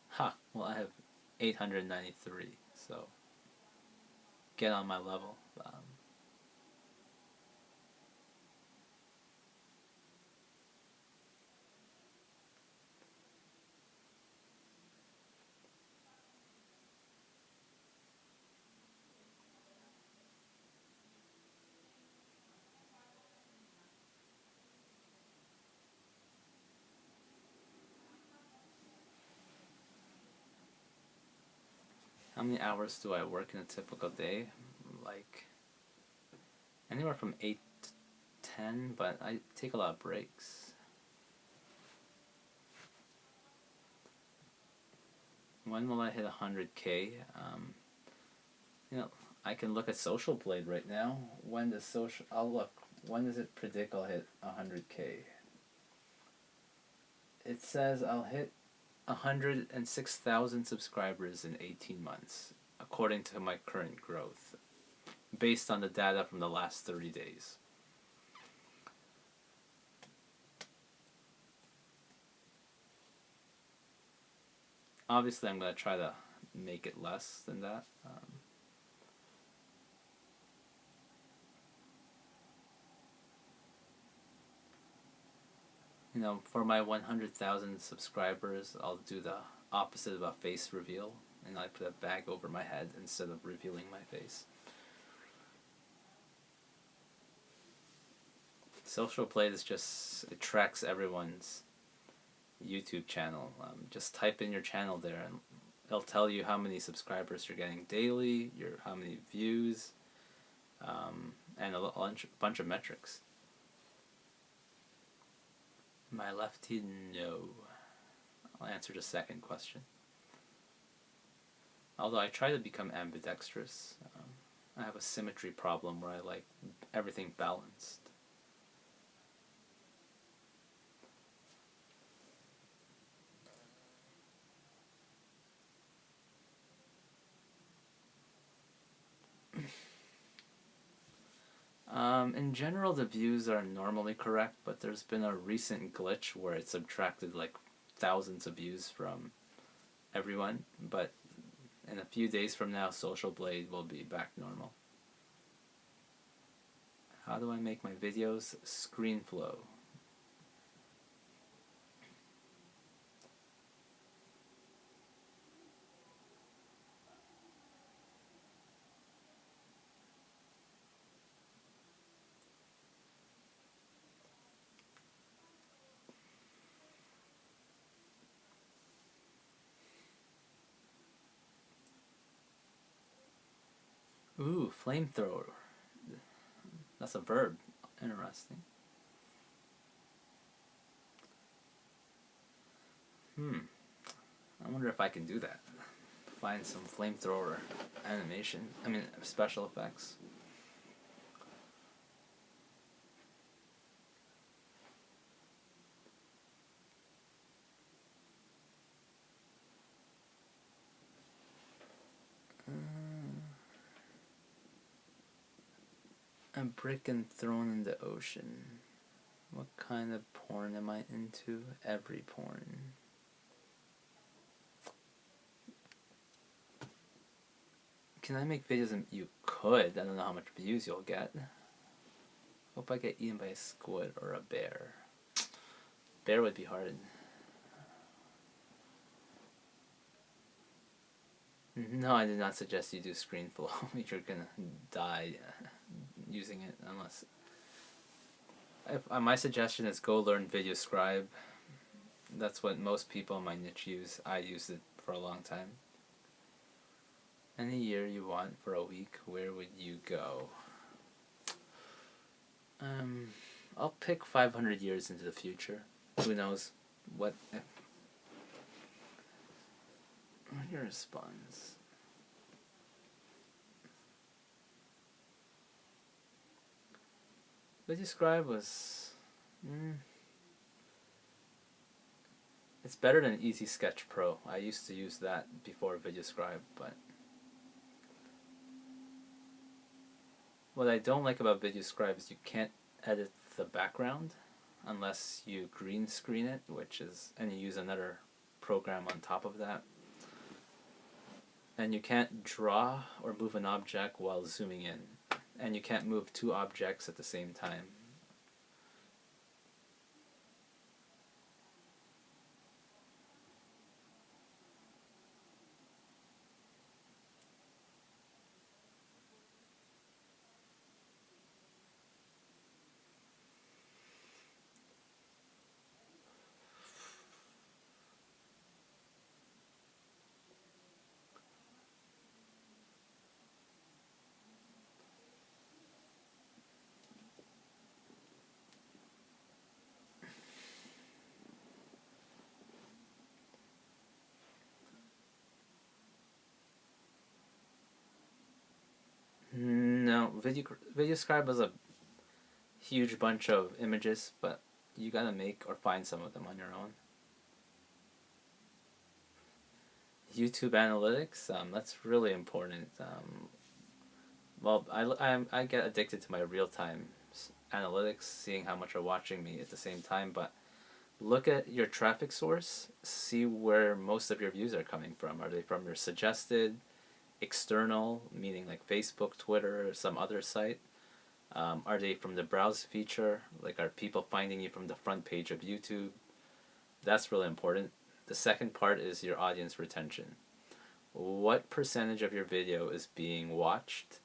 Ha! Well, I have 893, so get on my level. How many hours do I work in a typical day? Like anywhere from 8 to 10, but I take a lot of breaks. When will I hit 100K? You know, I can look at Social Blade right now. When does social? I'll look. When does it predict I'll hit 100K? It says I'll hit 106,000 subscribers in 18 months, according to my current growth, based on the data from the last 30 days. Obviously, I'm going to try to make it less than that. You know, for my 100,000 subscribers, I'll do the opposite of a face reveal, and I put a bag over my head instead of revealing my face. Social Blade is just, it tracks everyone's YouTube channel. Just type in your channel there, and it'll tell you how many subscribers you're getting daily, how many views, and a bunch of metrics. My lefty, no. I'll answer the second question. Although I try to become ambidextrous, I have a symmetry problem where I like everything balanced. In general, the views are normally correct, but there's been a recent glitch where it subtracted like thousands of views from everyone, but in a few days from now, Social Blade will be back normal. How do I make my videos? ScreenFlow. Ooh, flamethrower. That's a verb. Interesting. I wonder if I can do that. Find some flamethrower animation. I mean, special effects. A brick and thrown in the ocean. What kind of porn am I into? Every porn. Can I make videos? You could. I don't know how much views you'll get. Hope I get eaten by a squid or a bear. Bear would be hard. No, I did not suggest you do ScreenFlow. You're gonna die using it unless... my suggestion is go learn VideoScribe. That's what most people in my niche use. I used it for a long time. Any year you want for a week, where would you go? I'll pick 500 years into the future. Who knows what... Your response. VideoScribe was... It's better than Easy Sketch Pro. I used to use that before VideoScribe, but... What I don't like about VideoScribe is you can't edit the background unless you green screen it, and you use another program on top of that. And you can't draw or move an object while zooming in. And you can't move two objects at the same time. No, VideoScribe was a huge bunch of images, but you gotta make or find some of them on your own. YouTube analytics, that's really important. Well, I get addicted to my real-time analytics, seeing how much are watching me at the same time, but look at your traffic source, see where most of your views are coming from. Are they from your suggested, external, meaning like Facebook, Twitter, or some other site? Are they from the browse feature? Like, are people finding you from the front page of YouTube? That's really important. The second part is your audience retention. What percentage of your video is being watched?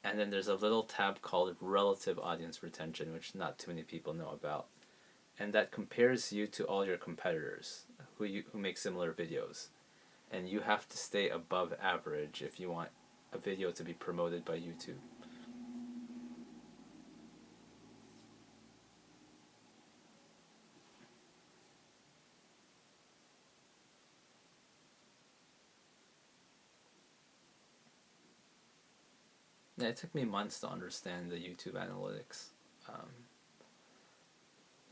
And then there's a little tab called relative audience retention, which not too many people know about. And that compares you to all your competitors who make similar videos. And you have to stay above average if you want a video to be promoted by YouTube. Yeah, it took me months to understand the YouTube analytics.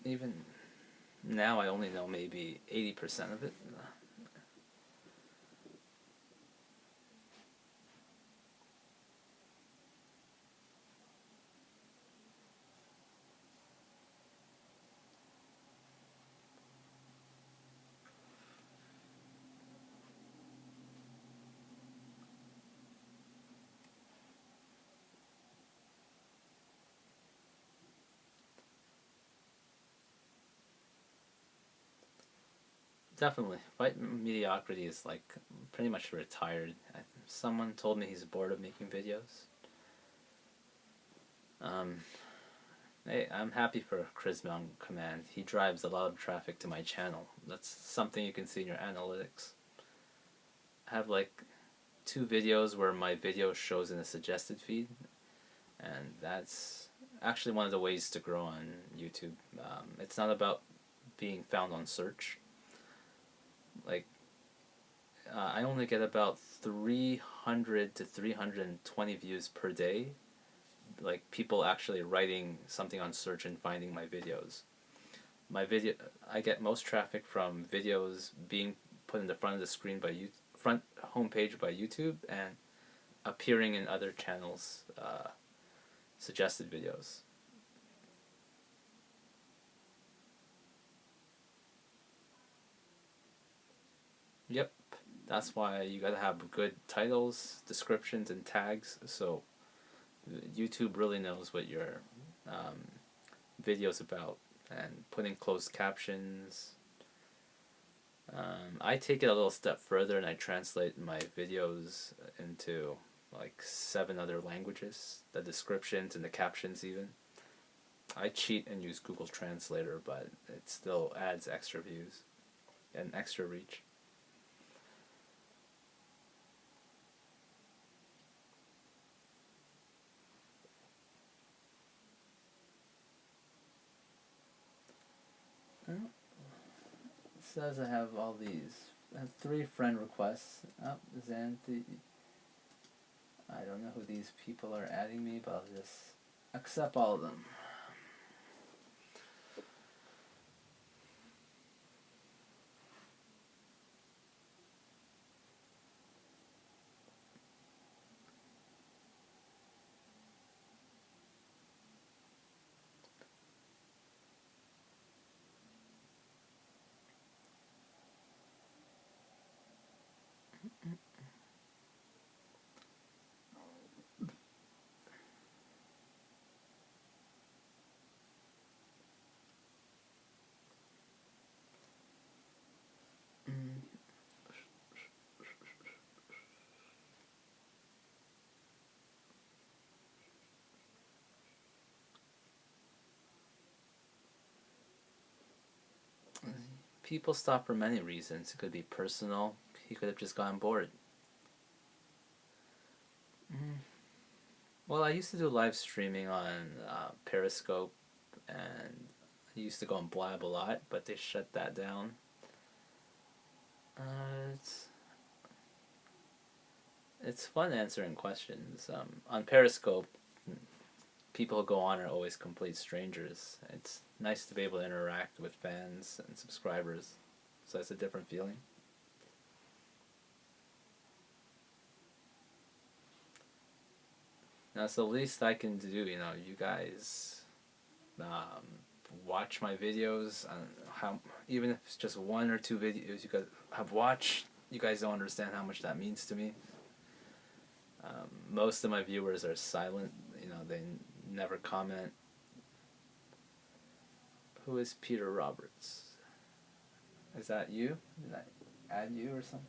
Even now I only know maybe 80% of it. Definitely. White mediocrity is like pretty much retired. Someone told me he's bored of making videos. Hey, I'm happy for Charisma on Command. He drives a lot of traffic to my channel. That's something you can see in your analytics. I have like 2 videos where my video shows in a suggested feed, and that's actually one of the ways to grow on YouTube. It's not about being found on search. Like, I only get about 300 to 320 views per day. Like, people actually writing something on search and finding my videos. I get most traffic from videos being put in the front of the screen by front homepage by YouTube and appearing in other channels suggested videos. Yep, that's why you gotta have good titles, descriptions, and tags. So YouTube really knows what your um, video's about, and putting closed captions. I take it a little step further and I translate my videos into like 7 other languages, the descriptions and the captions even. I cheat and use Google Translator, but it still adds extra views and extra reach. It says I have all these. I have 3 friend requests. Oh, Xanthi. I don't know who these people are adding me, but I'll just accept all of them. People stop for many reasons. It could be personal. He could have just gotten bored. Well, I used to do live streaming on Periscope, and I used to go and blab a lot, but they shut that down. It's fun answering questions. On Periscope, people who go on are always complete strangers. It's nice to be able to interact with fans and subscribers, so it's a different feeling. Now, it's the least I can do. You guys um, watch my videos. How even if it's just 1 or 2 videos you guys have watched, you guys don't understand how much that means to me. Most of my viewers are silent. They never comment. Who is Peter Roberts? Is that you? Did I add you or something?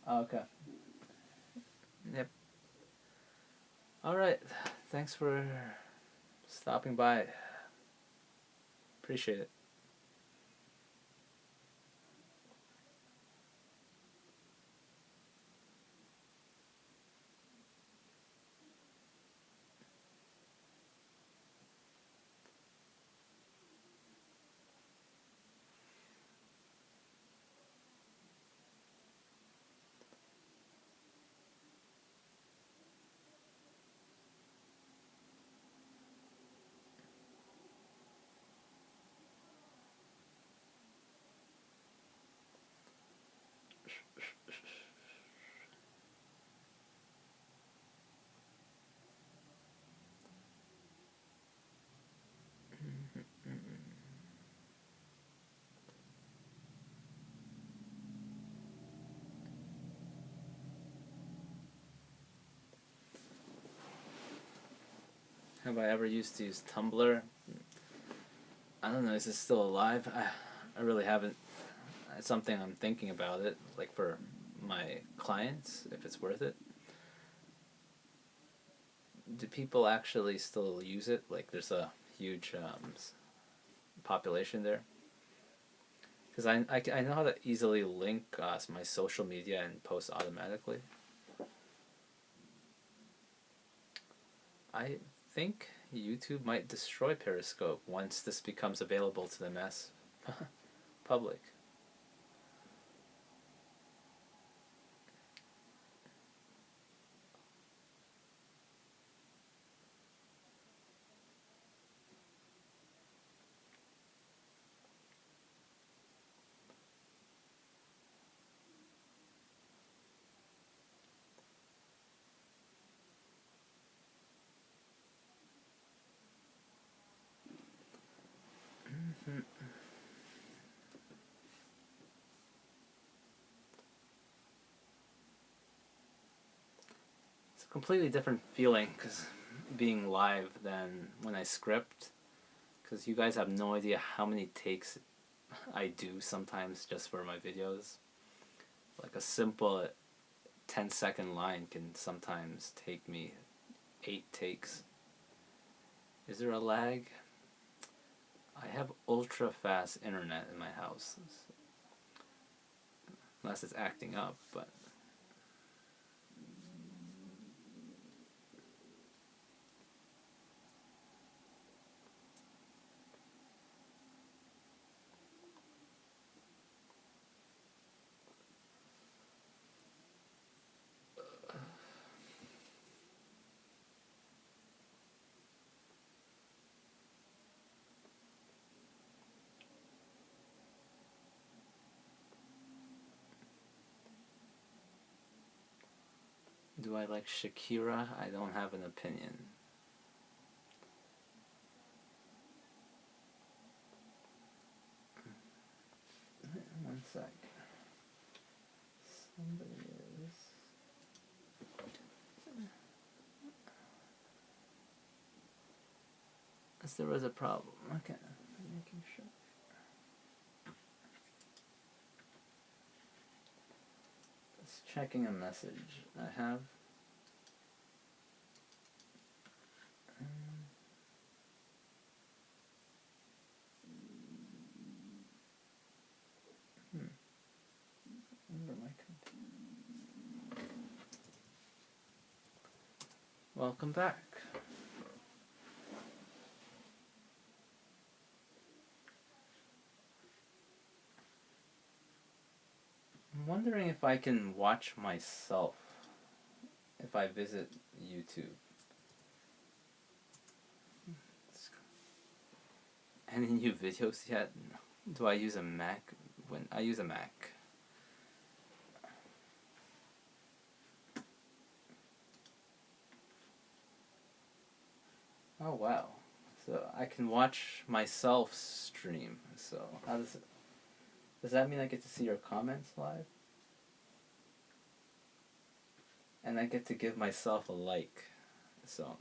Oh, okay. Yep. All right. Thanks for stopping by. Appreciate it. Have I ever used to use Tumblr? I don't know. Is it still alive? I really haven't. It's something I'm thinking about it, like for my clients, if it's worth it. Do people actually still use it? Like, there's a huge population there. Because I know how to easily link my social media and post automatically. I think YouTube might destroy Periscope once this becomes available to the mass public. completely different feeling because being live than when I script. Because you guys have no idea how many takes I do sometimes just for my videos. Like a simple 10-second line can sometimes take me 8 takes. Is there a lag? I have ultra fast internet in my house. Unless it's acting up, but do I like Shakira? I don't have an opinion. One sec. Somebody is. Yes, there was a problem. Okay, I'm making sure. Just checking a message I have. Under my computer. Welcome back. I'm wondering if I can watch myself if I visit YouTube. Any new videos yet? Do I use a Mac? When I use a Mac. Oh wow. So I can watch myself stream. So how does that mean I get to see your comments live? And I get to give myself a like. So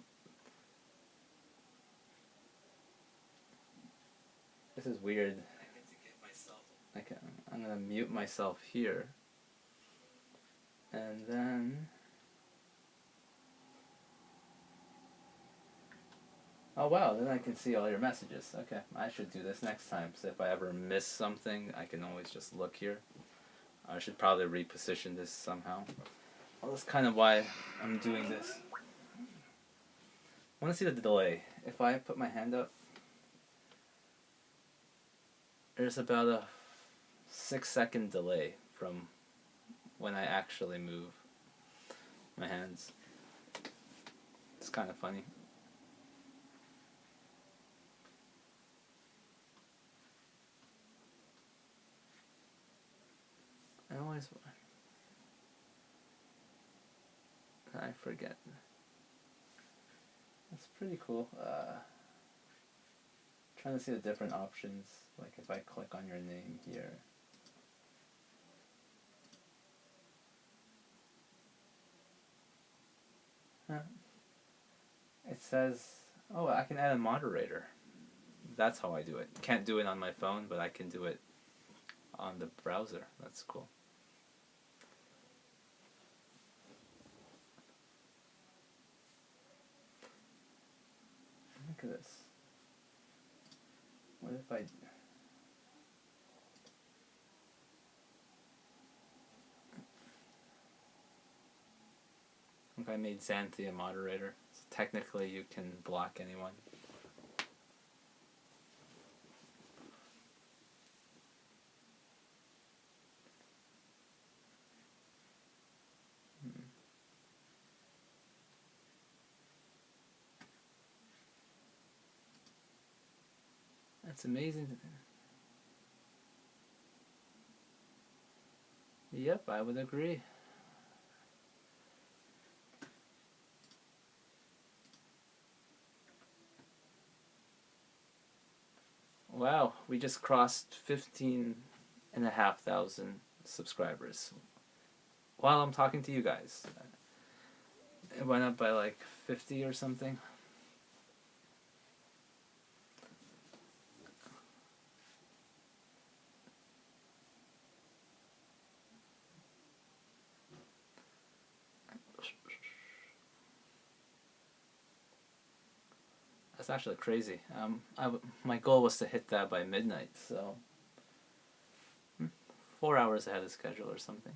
this is weird. I get to give myself. Okay, I'm gonna mute myself here. And then oh wow, then I can see all your messages. Okay, I should do this next time. So if I ever miss something, I can always just look here. I should probably reposition this somehow. Well, that's kind of why I'm doing this. I want to see the delay. If I put my hand up, there's about a 6-second delay from when I actually move my hands. It's kind of funny. I forget. That's pretty cool. Trying to see the different options. Like if I click on your name here. Huh. It says, oh, I can add a moderator. That's how I do it. Can't do it on my phone, but I can do it on the browser. That's cool. Look at this. What if I... I think I made Xanthi a moderator. So technically you can block anyone. That's amazing. Yep, I would agree. Wow, we just crossed 15,500 subscribers while I'm talking to you guys. It went up by like 50 or something. That's actually crazy. My goal was to hit that by midnight, so 4 hours ahead of schedule or something.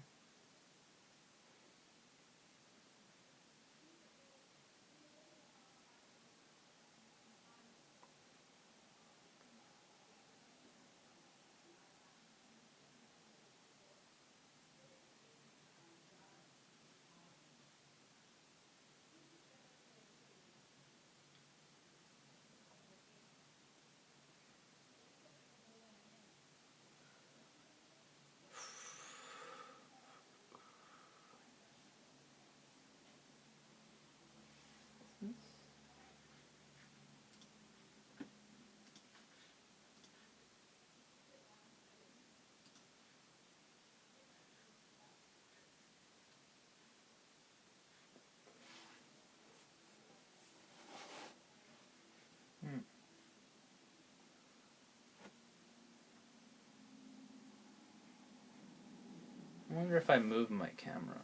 I wonder if I move my camera.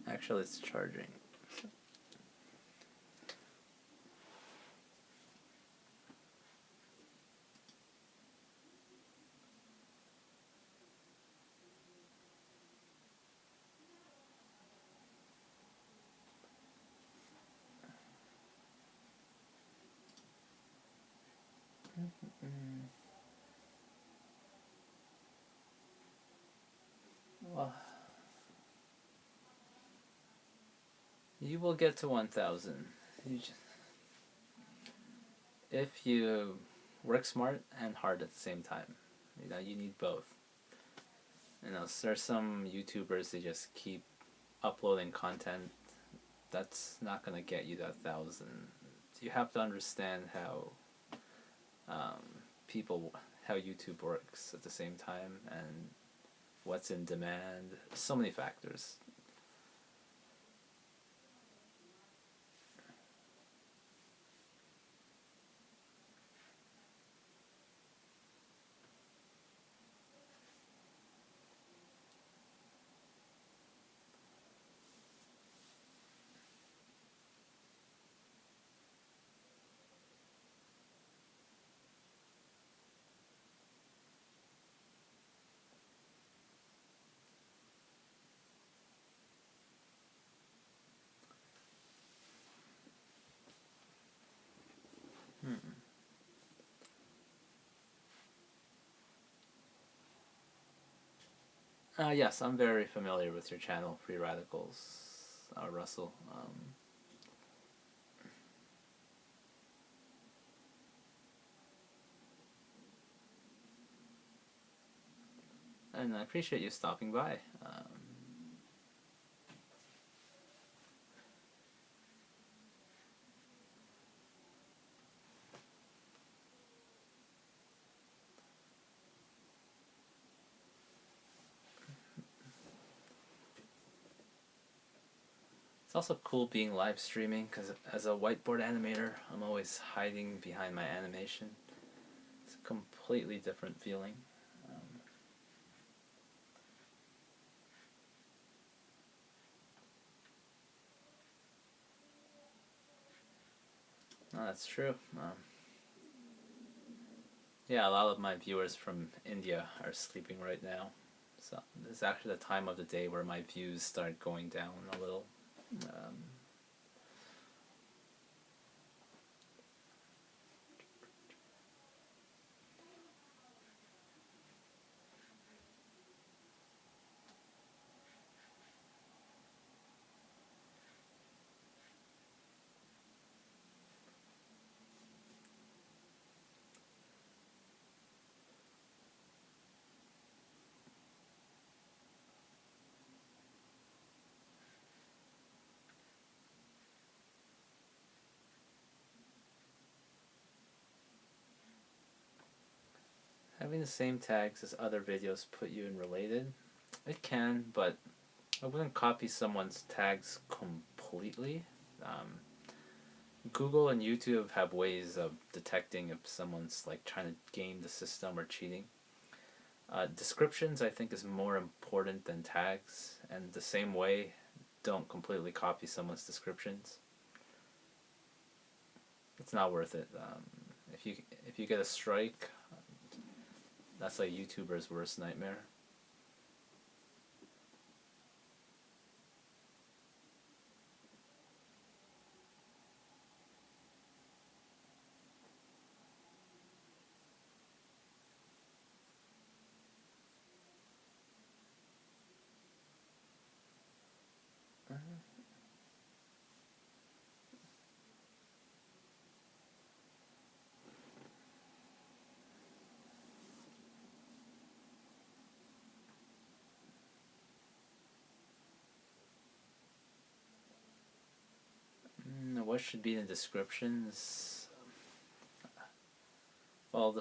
Actually, it's charging. Well, you will get to 1,000. If you work smart and hard at the same time. You need both. There's some YouTubers that just keep uploading content. That's not gonna get you that 1,000. You have to understand um, how YouTube works at the same time and what's in demand. So many factors. Yes, I'm very familiar with your channel, Free Radicals, Russell. And I appreciate you stopping by. It's also cool being live streaming because as a whiteboard animator, I'm always hiding behind my animation. It's a completely different feeling. No, that's true. Yeah, a lot of my viewers from India are sleeping right now. So this is actually the time of the day where my views start going down a little. Um, Having the same tags as other videos put you in related? It can, but I wouldn't copy someone's tags completely. Um, Google and YouTube have ways of detecting if someone's like trying to game the system or cheating. Descriptions, I think, is more important than tags, and the same way, don't completely copy someone's descriptions. It's not worth it. If you get a strike, that's like YouTuber's worst nightmare. What should be in the descriptions? Well,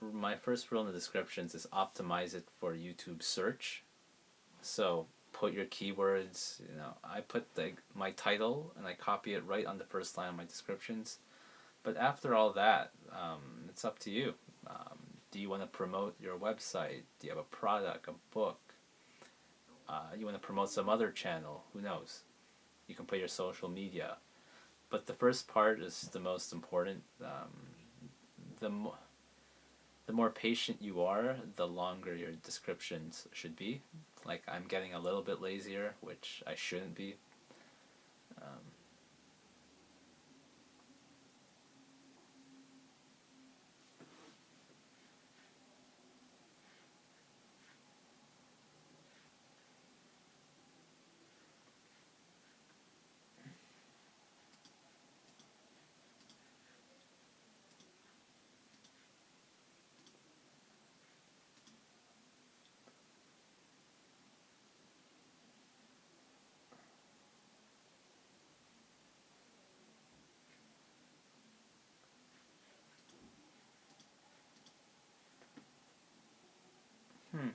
my first rule in the descriptions is optimize it for YouTube search. So put your keywords. I put my title and I copy it right on the first line of my descriptions. But after all that, it's up to you. Do you want to promote your website? Do you have a product, a book? You want to promote some other channel? Who knows? You can put your social media. But the first part is the most important. The mo- the more patient you are, the longer your descriptions should be. Like, I'm getting a little bit lazier, which I shouldn't be. Um, hmm.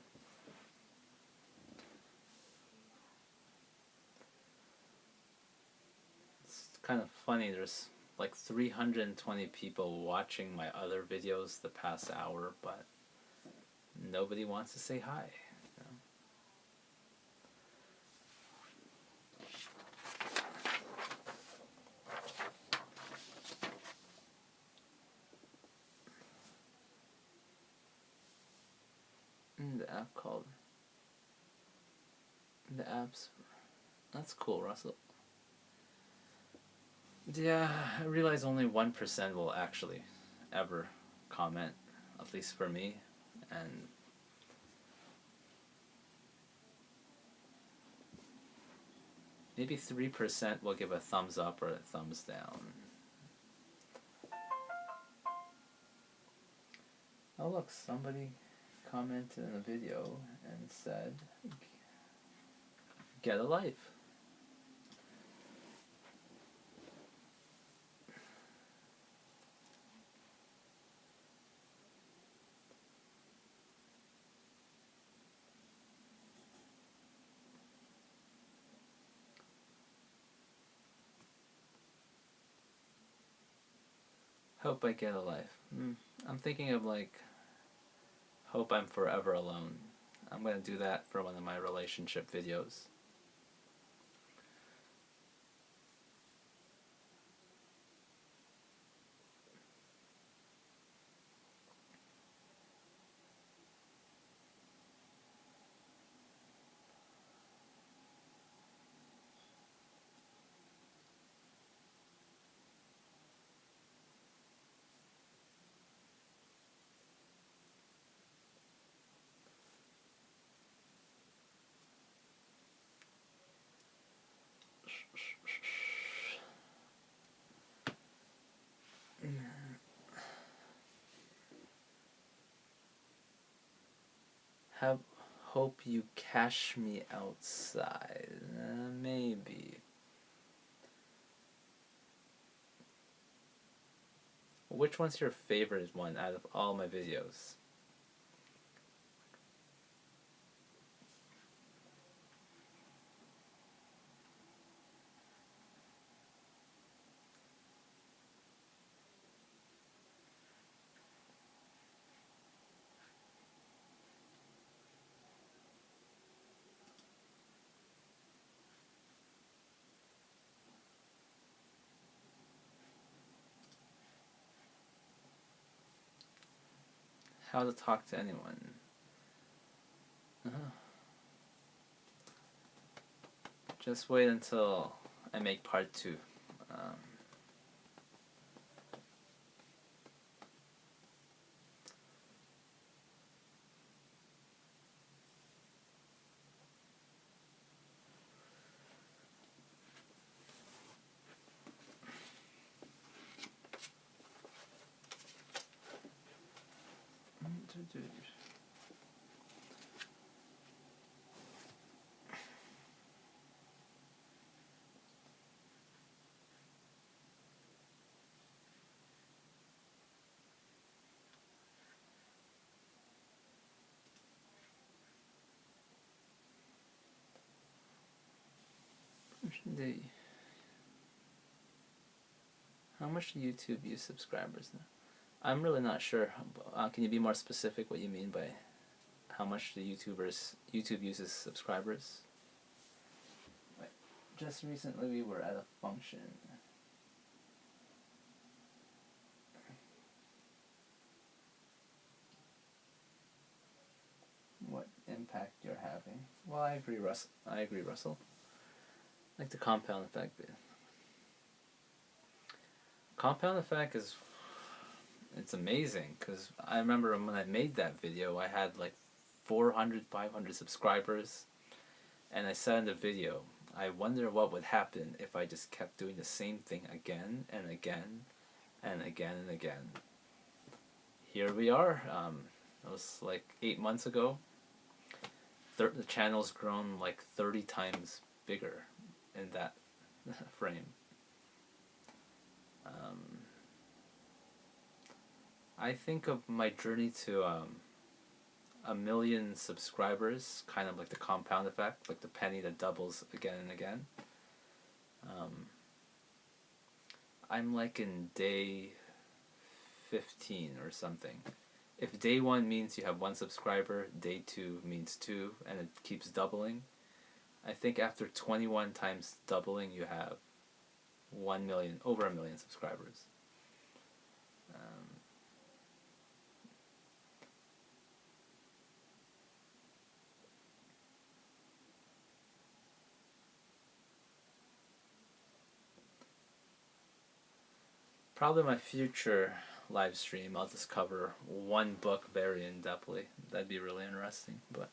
It's kind of funny. There's like 320 people watching my other videos the past hour, but nobody wants to say hi. The app called the apps. That's cool, Russell. Yeah, I realize only 1% will actually ever comment, at least for me, and maybe 3% will give a thumbs up or a thumbs down. Oh, look, somebody commented in a video and said, get a life. Hope I get a life. I'm thinking of like, hope I'm forever alone. I'm gonna do that for one of my relationship videos. Have hope you cash me outside. Maybe. Which one's your favorite one out of all my videos? how to talk to anyone. Just wait until I make part 2. Um, how much do YouTube use subscribers now? I'm really not sure. Can you be more specific what you mean by how much the YouTube uses subscribers? Wait, just recently we were at a function. What impact you're having? Well, I agree, Russell. Like the compound effect. Compound effect it's amazing because I remember when I made that video, I had like 400, 500 subscribers, and I said in the video, I wonder what would happen if I just kept doing the same thing again and again and again and again. Here we are. It was like 8 months ago. The channel's grown like 30 times bigger in that frame. I think of my journey to 1 million subscribers, kind of like the compound effect, like the penny that doubles again and again. I'm like in day 15 or something. If day 1 means you have 1 subscriber, day 2 means 2, and it keeps doubling. I think after 21 times doubling, you have 1 million, over 1 million subscribers. Probably my future live stream, I'll just cover 1 book very in-depthly. That'd be really interesting, but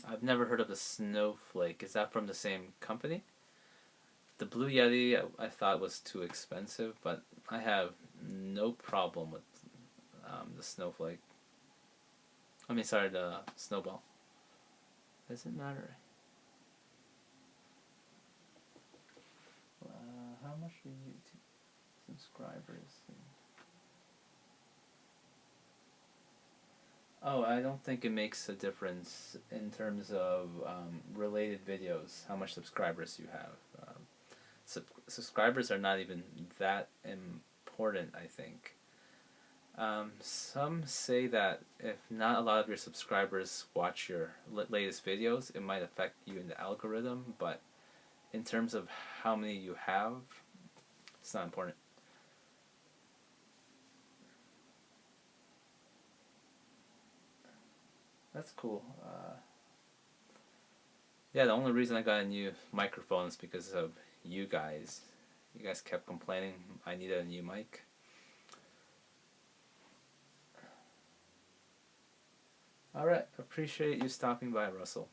I've never heard of the Snowflake. Is that from the same company? The Blue Yeti I thought was too expensive, but I have no problem with the Snowflake. I mean, sorry, the Snowball. Does it matter? How much do YouTube subscribers? Oh, I don't think it makes a difference in terms of related videos, how much subscribers you have. Subscribers are not even that important, I think. Some say that if not a lot of your subscribers watch your latest videos, it might affect you in the algorithm, but in terms of how many you have, it's not important. That's cool. Yeah, the only reason I got a new microphone is because of you guys. You guys kept complaining I needed a new mic. Alright, appreciate you stopping by, Russell.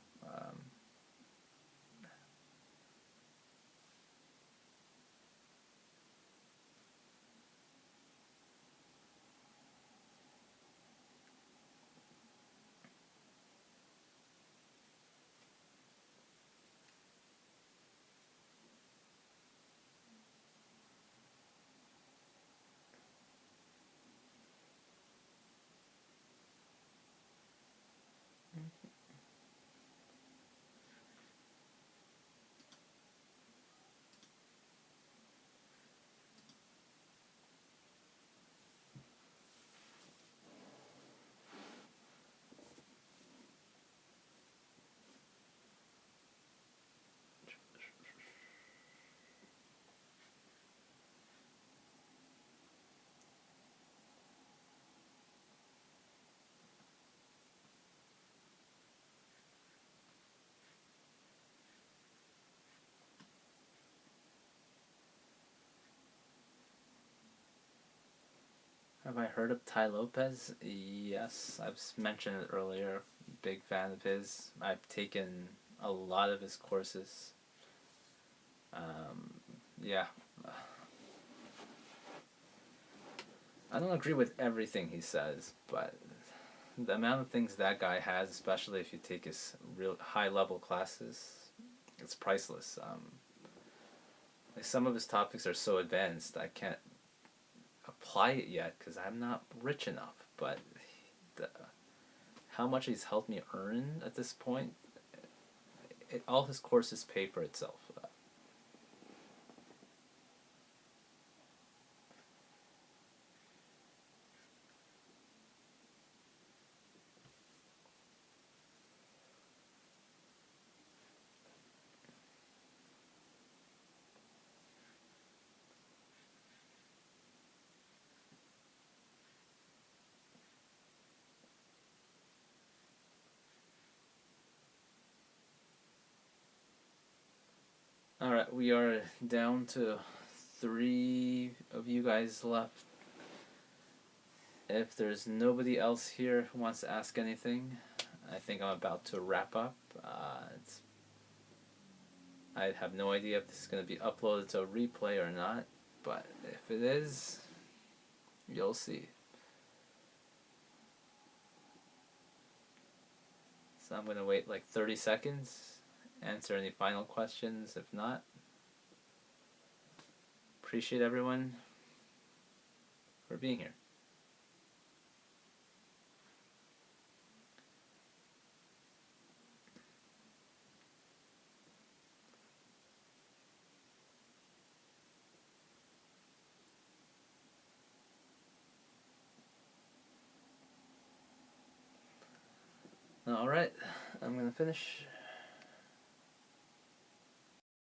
I heard of Ty Lopez? Yes, I've mentioned it earlier. Big fan of his. I've taken a lot of his courses. Um, yeah, I don't agree with everything he says, but the amount of things that guy has, especially if you take his real high level classes, it's priceless. Like some of his topics are so advanced, I can't apply it yet because I'm not rich enough. But the, how much he's helped me earn at this point, all his courses pay for itself. All right, we are down to 3 of you guys left. If there's nobody else here who wants to ask anything, I think I'm about to wrap up. I have no idea if this is going to be uploaded to a replay or not, but if it is, you'll see. So I'm going to wait like 30 seconds, answer any final questions. If not, appreciate everyone for being here. All right, I'm going to finish.